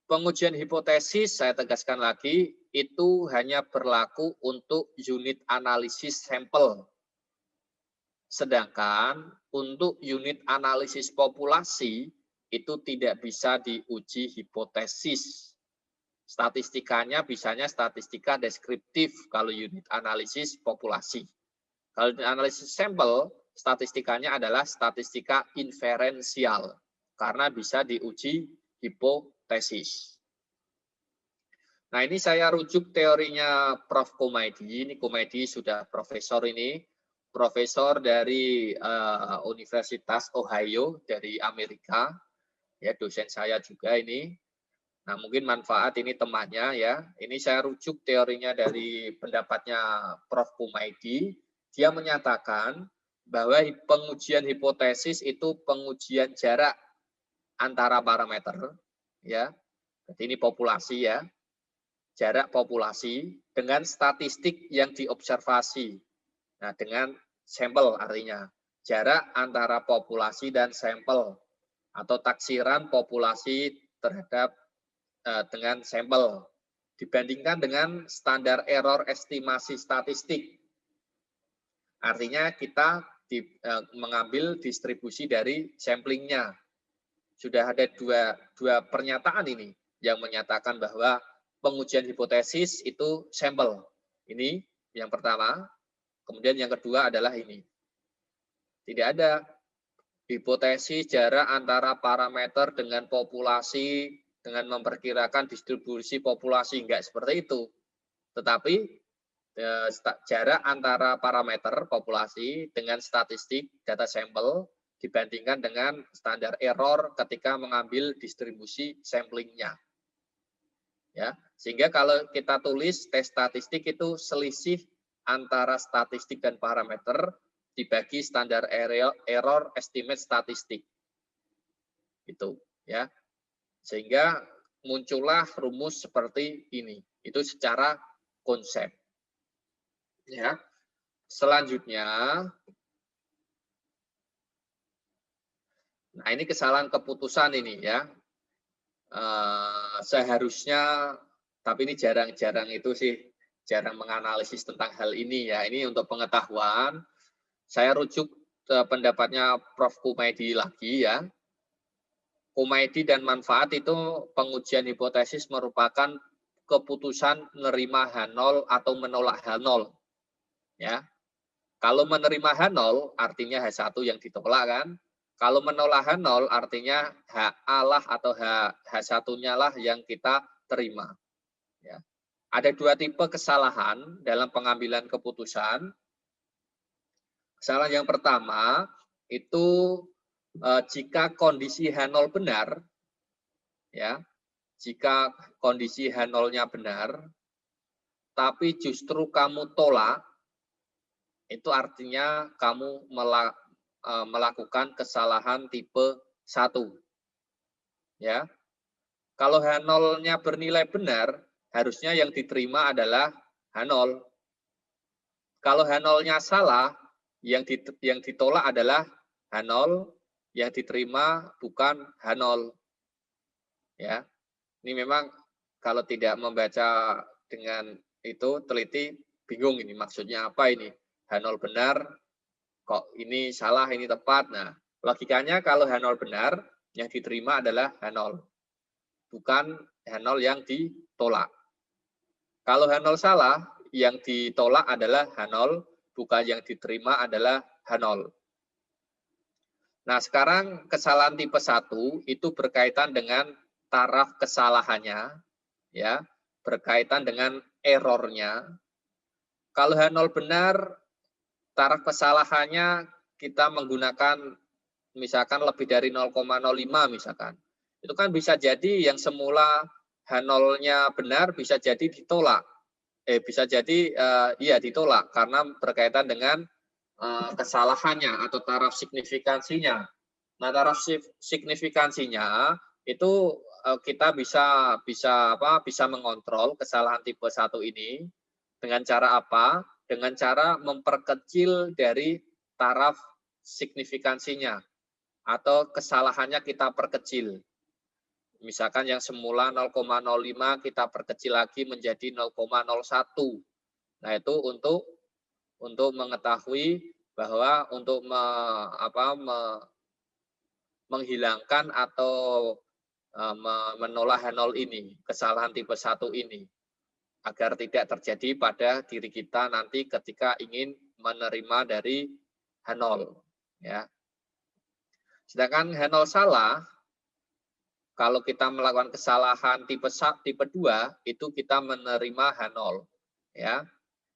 Pengujian hipotesis, saya tegaskan lagi, itu hanya berlaku untuk unit analisis sampel. Sedangkan untuk unit analisis populasi, itu tidak bisa diuji hipotesis. Statistikanya bisanya statistika deskriptif kalau unit analisis populasi. Kalau unit analisis sampel, statistikanya adalah statistika inferensial, karena bisa diuji hipotesis. Nah, ini saya rujuk teorinya Prof. Komaydi. Ini Komaydi sudah profesor ini, profesor dari Universitas Ohio dari Amerika. Ya, dosen saya juga ini. Nah, mungkin manfaat ini temannya ya. Ini saya rujuk teorinya dari pendapatnya Prof. Komaydi. Dia menyatakan bahwa pengujian hipotesis itu pengujian jarak antara parameter, ya. Jadi ini populasi ya, jarak populasi dengan statistik yang diobservasi. Nah, dengan sampel artinya jarak antara populasi dan sampel atau taksiran populasi terhadap dengan sampel dibandingkan dengan standar error estimasi statistik. Artinya kita mengambil distribusi dari samplingnya. Sudah ada dua pernyataan ini yang menyatakan bahwa pengujian hipotesis itu sampel. Ini yang pertama. Kemudian yang kedua adalah ini. Tidak ada hipotesis jarak antara parameter dengan populasi dengan memperkirakan distribusi populasi. Enggak seperti itu. Tetapi jarak antara parameter populasi dengan statistik data sampel dibandingkan dengan standar error ketika mengambil distribusi samplingnya. Ya, sehingga kalau kita tulis tes statistik itu selisih antara statistik dan parameter dibagi standar error estimate statistik. Itu ya. Sehingga muncullah rumus seperti ini. Itu secara konsep. Ya. Selanjutnya, nah ini kesalahan keputusan ini ya. Seharusnya, tapi ini jarang-jarang itu sih, jarang menganalisis tentang hal ini ya. Ini untuk pengetahuan, saya rujuk pendapatnya Prof. Komaydi lagi ya. Komaydi dan manfaat itu pengujian hipotesis merupakan keputusan menerima H0 atau menolak H0. Ya. Kalau menerima H0 artinya H1 yang ditolak kan. Kalau menolak H0 artinya HA lah atau H1-nya lah yang kita terima. Ya. Ada dua tipe kesalahan dalam pengambilan keputusan. Kesalahan yang pertama itu jika kondisi H0 benar, ya, jika kondisi H0-nya benar, tapi justru kamu tolak, itu artinya kamu melakukan kesalahan tipe 1. Ya. Kalau H0-nya bernilai benar, harusnya yang diterima adalah H0. Kalau H0-nya salah, yang ditolak adalah H0, yang diterima bukan H0. Ya. Ini memang kalau tidak membaca dengan itu teliti bingung ini maksudnya apa ini. H0 benar, kok ini salah, ini tepat. Nah, logikanya kalau H0 benar, yang diterima adalah H0. Bukan H0 yang ditolak. Kalau H0 salah, yang ditolak adalah H0, bukan yang diterima adalah H0. Nah, sekarang kesalahan tipe 1 itu berkaitan dengan taraf kesalahannya, ya, berkaitan dengan errornya. Kalau H0 benar, taraf kesalahannya kita menggunakan misalkan lebih dari 0,05 misalkan. Itu kan bisa jadi yang semula H0-nya benar bisa jadi ditolak. Bisa jadi iya ditolak karena berkaitan dengan kesalahannya atau taraf signifikansinya. Nah, taraf signifikansinya itu kita bisa mengontrol kesalahan tipe 1 ini dengan cara apa? Dengan cara memperkecil dari taraf signifikansinya atau kesalahannya kita perkecil. Misalkan yang semula 0,05 kita perkecil lagi menjadi 0,01. Nah, itu untuk mengetahui bahwa untuk menghilangkan atau menolak H0 ini, kesalahan tipe 1 ini, agar tidak terjadi pada diri kita nanti ketika ingin menerima dari H0. Ya. Sedangkan H0 salah, kalau kita melakukan kesalahan tipe 2, itu kita menerima H0. Ya.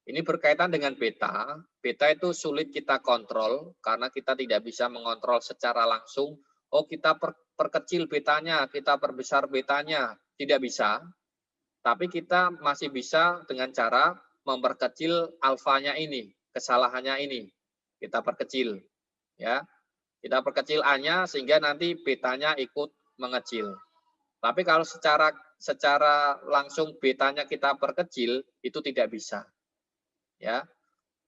Ini berkaitan dengan beta. Beta itu sulit kita kontrol, karena kita tidak bisa mengontrol secara langsung. Oh, kita perkecil betanya, kita perbesar betanya. Tidak bisa. Tapi kita masih bisa dengan cara memperkecil alfanya ini, kesalahannya ini. Kita perkecil. Ya. Kita perkecil A-nya sehingga nanti betanya ikut mengecil. Tapi kalau secara langsung betanya kita perkecil, itu tidak bisa. Ya,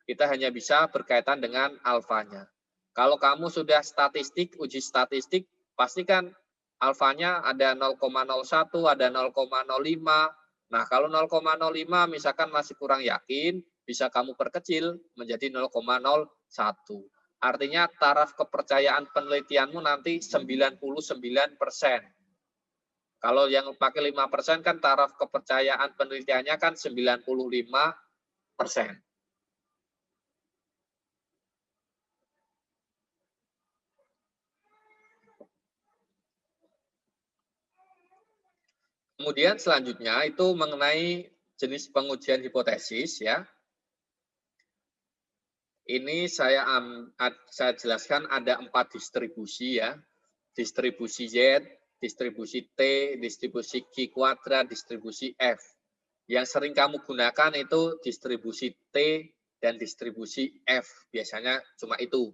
kita hanya bisa berkaitan dengan alfanya. Kalau kamu sudah statistik, uji statistik, pastikan alfanya ada 0,01, ada 0,05. Nah, kalau 0,05 misalkan masih kurang yakin, bisa kamu perkecil menjadi 0,01. Artinya taraf kepercayaan penelitianmu nanti 99%. Kalau yang pakai 5% kan taraf kepercayaan penelitiannya kan 95%. Kemudian selanjutnya itu mengenai jenis pengujian hipotesis, ya. Ini saya jelaskan ada 4 distribusi, ya. Distribusi Z, distribusi T, distribusi Q kuadrat, distribusi F. Yang sering kamu gunakan itu distribusi T dan distribusi F. Biasanya cuma itu.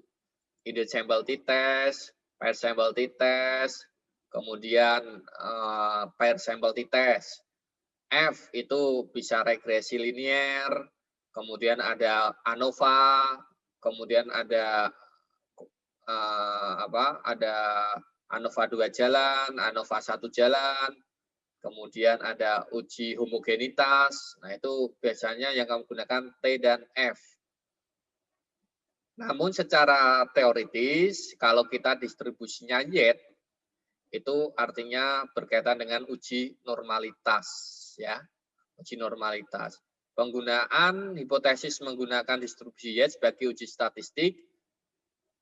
Hidden sample t-test, pair sample t-test, kemudian pair sample t-test. F itu bisa regresi linier, kemudian ada ANOVA, kemudian ada ada ANOVA 2 jalan, ANOVA 1 jalan, kemudian ada uji homogenitas. Nah, itu biasanya yang kamu gunakan T dan F. Namun secara teoritis, kalau kita distribusinya Y, itu artinya berkaitan dengan uji normalitas, ya, uji normalitas. Penggunaan hipotesis menggunakan distribusi Y sebagai uji statistik,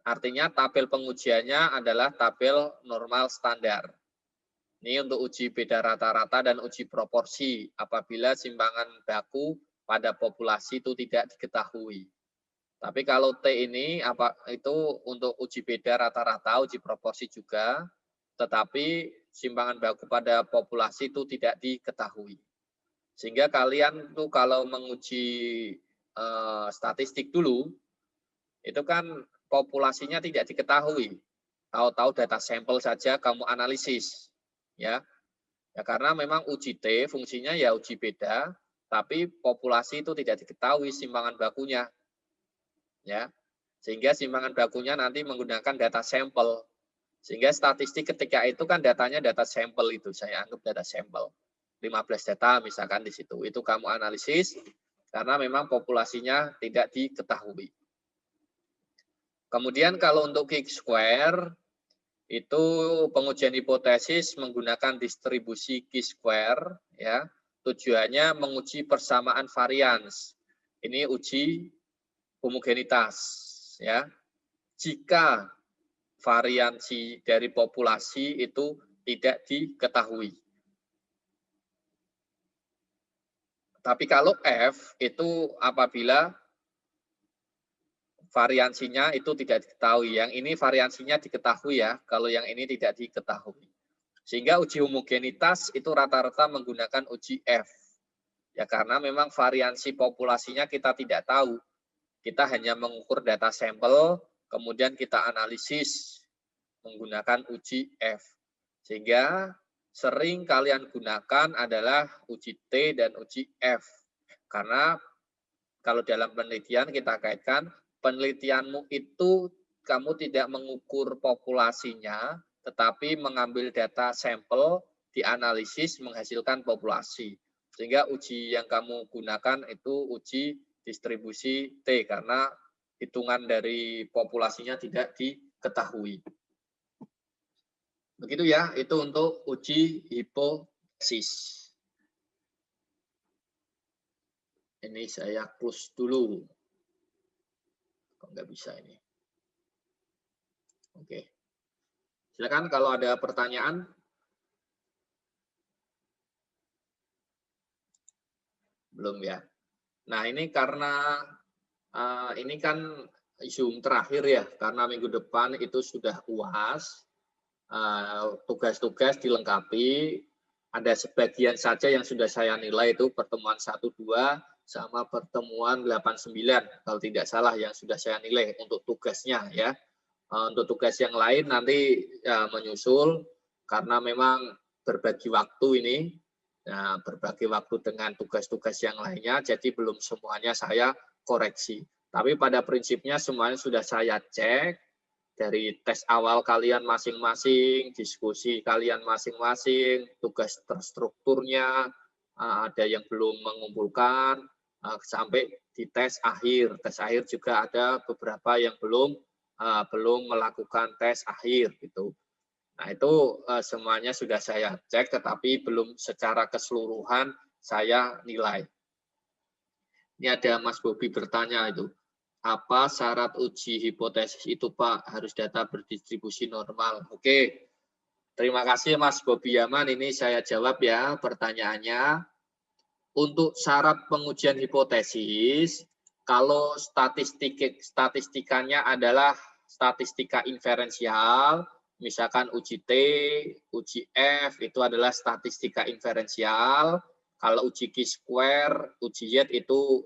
artinya tabel pengujiannya adalah tabel normal standar. Ini untuk uji beda rata-rata dan uji proporsi apabila simpangan baku pada populasi itu tidak diketahui. Tapi kalau T ini itu untuk uji beda rata-rata, uji proporsi juga, tetapi simpangan baku pada populasi itu tidak diketahui. Sehingga kalian tuh kalau menguji statistik dulu, itu kan populasinya tidak diketahui. Tahu-tahu data sampel saja kamu analisis, ya. Ya karena memang uji T fungsinya ya uji beda, tapi populasi itu tidak diketahui simpangan bakunya. Ya, sehingga simpangan bakunya nanti menggunakan data sampel. Sehingga statistik ketika itu kan datanya data sampel itu, saya anggap data sampel. 15 data misalkan di situ. Itu kamu analisis karena memang populasinya tidak diketahui. Kemudian kalau untuk Q-square, itu pengujian hipotesis menggunakan distribusi Q-square, ya. tujuannya menguji persamaan varians. Ini uji homogenitas, ya. Jika variansi dari populasi itu tidak diketahui. Tapi kalau F itu apabila variansinya itu tidak diketahui. Yang ini variansinya diketahui ya, kalau yang ini tidak diketahui. Sehingga uji homogenitas itu rata-rata menggunakan uji F. Ya karena memang variansi populasinya kita tidak tahu. Kita hanya mengukur data sampel, kemudian kita analisis menggunakan uji F. Sehingga sering kalian gunakan adalah uji T dan uji F. Karena kalau dalam penelitian kita kaitkan, penelitianmu itu kamu tidak mengukur populasinya, tetapi mengambil data sampel, dianalisis, menghasilkan populasi. Sehingga uji yang kamu gunakan itu uji distribusi T, karena hitungan dari populasinya tidak diketahui. Begitu ya, itu untuk uji hipotesis. Ini saya close dulu. Kok nggak bisa ini? Oke. Silakan kalau ada pertanyaan. Belum ya. Nah, ini karena ini kan Zoom terakhir ya, karena minggu depan itu sudah UAS. Tugas-tugas dilengkapi, ada sebagian saja yang sudah saya nilai itu pertemuan 1-2 sama pertemuan 8-9 kalau tidak salah yang sudah saya nilai untuk tugasnya ya. Untuk tugas yang lain nanti menyusul karena memang berbagi waktu ini, berbagi waktu dengan tugas-tugas yang lainnya, jadi belum semuanya saya koreksi. Tapi pada prinsipnya semuanya sudah saya cek, dari tes awal kalian masing-masing, diskusi kalian masing-masing, tugas terstrukturnya, ada yang belum mengumpulkan, sampai di tes akhir. Tes akhir juga ada beberapa yang belum melakukan tes akhir gitu. Nah itu semuanya sudah saya cek, tetapi belum secara keseluruhan saya nilai. Ini ada Mas Bobi bertanya itu. Apa syarat uji hipotesis itu Pak? Harus data berdistribusi normal. Oke, terima kasih Mas Bobi Yaman. Ini saya jawab ya pertanyaannya. Untuk syarat pengujian hipotesis, kalau statistikanya adalah statistika inferensial, misalkan uji T, uji F itu adalah statistika inferensial. Kalau uji Q-square, uji Y itu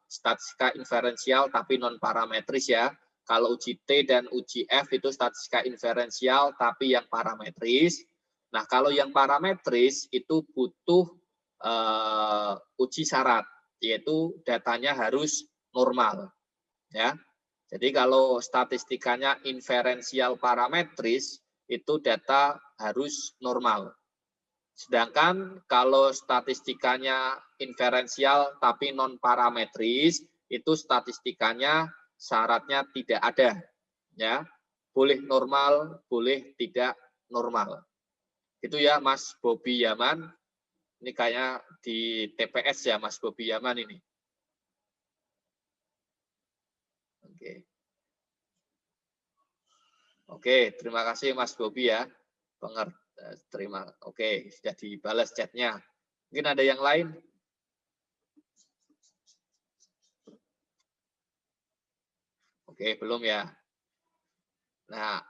statistika inferensial tapi non parametris ya. Kalau uji T dan uji F itu statistika inferensial tapi yang parametris. Nah, kalau yang parametris itu butuh uji syarat, yaitu datanya harus normal. Ya. Jadi kalau statistikanya inferensial parametris itu data harus normal. Sedangkan kalau statistikanya inferensial tapi non parametris itu statistikanya syaratnya tidak ada, ya. Boleh normal, boleh tidak normal. Itu ya Mas Bobi Yaman. Ini kayaknya di TPS ya Mas Bobi Yaman ini. Oke, terima kasih Mas Bobi ya. Oke, sudah dibalas chatnya. Mungkin ada yang lain? Oke, belum ya. Nah,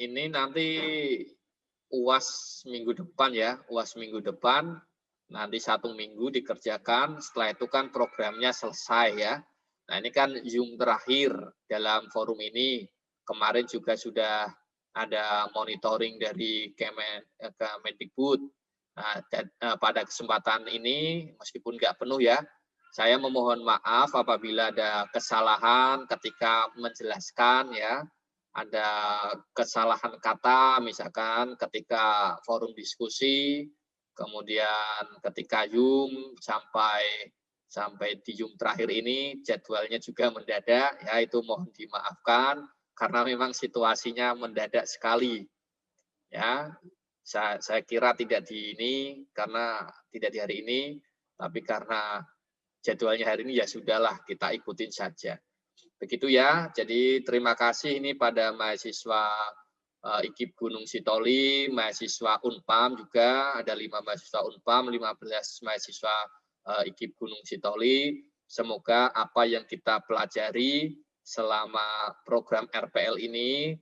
ini nanti UAS minggu depan ya, UAS minggu depan. Nanti 1 minggu dikerjakan, setelah itu kan programnya selesai ya. Nah ini kan Zoom terakhir dalam forum ini. Kemarin juga sudah ada monitoring dari Kemendikbud. Nah, pada kesempatan ini, meskipun nggak penuh ya, saya memohon maaf apabila ada kesalahan ketika menjelaskan ya, ada kesalahan kata misalkan ketika forum diskusi, kemudian ketika Zoom sampai di Zoom terakhir ini jadwalnya juga mendadak ya, itu mohon dimaafkan karena memang situasinya mendadak sekali ya. Saya kira tidak di ini, karena tidak di hari ini, tapi karena jadwalnya hari ini ya sudahlah, kita ikutin saja. Begitu ya, jadi terima kasih ini pada mahasiswa IKIP Gunung Sitoli, mahasiswa Unpam juga, ada 5 mahasiswa Unpam, 15 mahasiswa IKIP Gunung Sitoli. Semoga apa yang kita pelajari selama program RPL ini,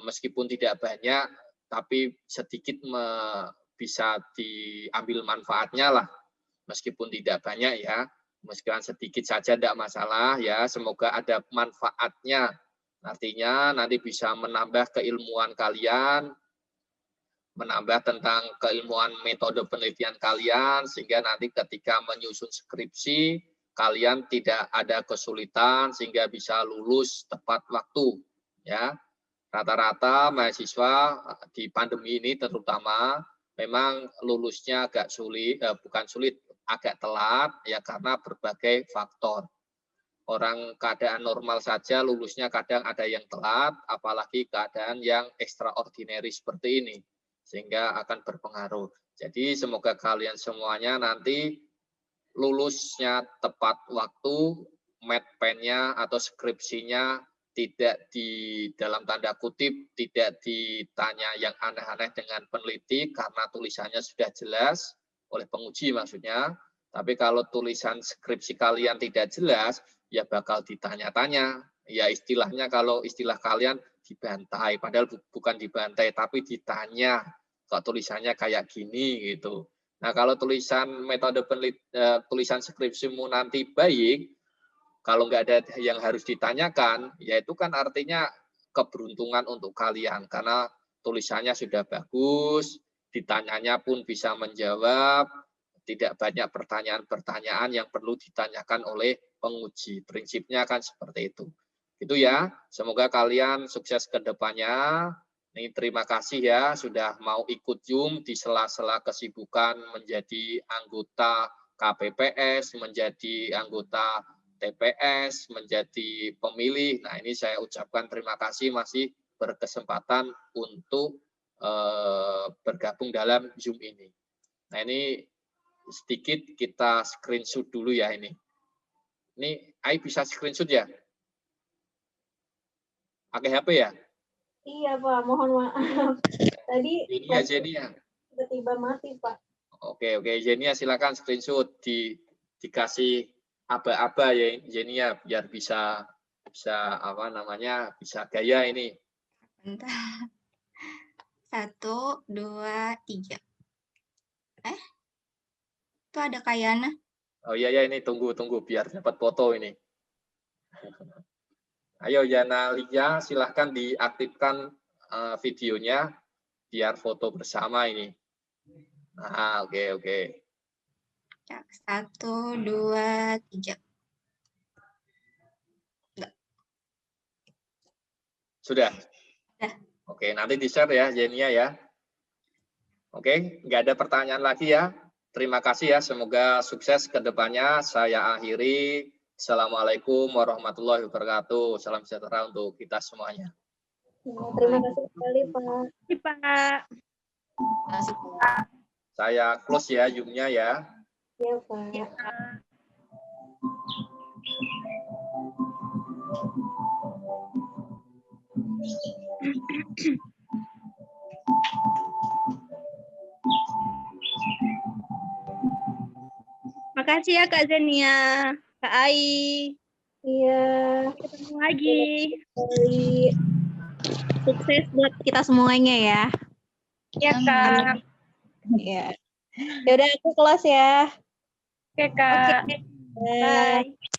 meskipun tidak banyak, tapi sedikit bisa diambil manfaatnya lah, meskipun tidak banyak ya, meskipun sedikit saja tidak masalah ya, semoga ada manfaatnya. Artinya nanti bisa menambah keilmuan kalian, menambah tentang keilmuan metode penelitian kalian, sehingga nanti ketika menyusun skripsi, kalian tidak ada kesulitan, sehingga bisa lulus tepat waktu. Ya, rata-rata mahasiswa di pandemi ini terutama memang lulusnya agak sulit, bukan sulit, agak telat ya karena berbagai faktor. Orang keadaan normal saja lulusnya kadang ada yang telat, apalagi keadaan yang extraordinary seperti ini, sehingga akan berpengaruh. Jadi semoga kalian semuanya nanti lulusnya tepat waktu, matpennya atau skripsinya tidak di dalam tanda kutip, tidak ditanya yang aneh-aneh dengan peneliti karena tulisannya sudah jelas oleh penguji maksudnya. Tapi kalau tulisan skripsi kalian tidak jelas, ya bakal ditanya-tanya. Ya istilahnya kalau istilah kalian dibantai, padahal bukan dibantai, tapi ditanya. Kok tulisannya kayak gini gitu. Nah kalau tulisan metode tulisan skripsimu nanti baik, kalau nggak ada yang harus ditanyakan, ya itu kan artinya keberuntungan untuk kalian. Karena tulisannya sudah bagus, ditanyanya pun bisa menjawab, tidak banyak pertanyaan-pertanyaan yang perlu ditanyakan oleh penguji. Prinsipnya kan seperti itu. Itu ya, semoga kalian sukses ke depannya. Ini terima kasih ya sudah mau ikut Zoom di sela-sela kesibukan menjadi anggota KPPS, menjadi anggota TPS, menjadi pemilih. Nah ini saya ucapkan terima kasih masih berkesempatan untuk bergabung dalam Zoom ini. Nah ini sedikit kita screenshot dulu ya ini. Ini Ai bisa screenshot ya? Pakai HP ya? Iya Pak, mohon maaf. Tadi Zenia. Tiba-tiba mati Pak. Oke, Zenia silakan screenshot dikasih aba-aba ya Zenia biar bisa apa namanya bisa gaya ini. Bentar. 1, 2, 3. Itu ada Kayana. Oh iya ini tunggu biar dapat foto ini. Ayo Yana Lia silahkan diaktifkan videonya biar foto bersama ini. Nah, oke. 1, 2, 3. Enggak. Sudah? Sudah. Oke, nanti di-share ya Zenia ya. Oke, nggak ada pertanyaan lagi ya. Terima kasih ya, semoga sukses ke depannya. Saya akhiri. Assalamualaikum warahmatullahi wabarakatuh. Salam sejahtera untuk kita semuanya. Terima kasih sekali Pak. Terima kasih, Pak. Saya close ya Zoom-nya ya. Iya Pak. Ya. Makasih ya Kak Zenia, Kak Ai. Iya. Ketemu lagi. Sukses buat kita semuanya ya. Ya Kak. Ya. Yaudah aku kelas ya. Oke Kak. Bye. Bye.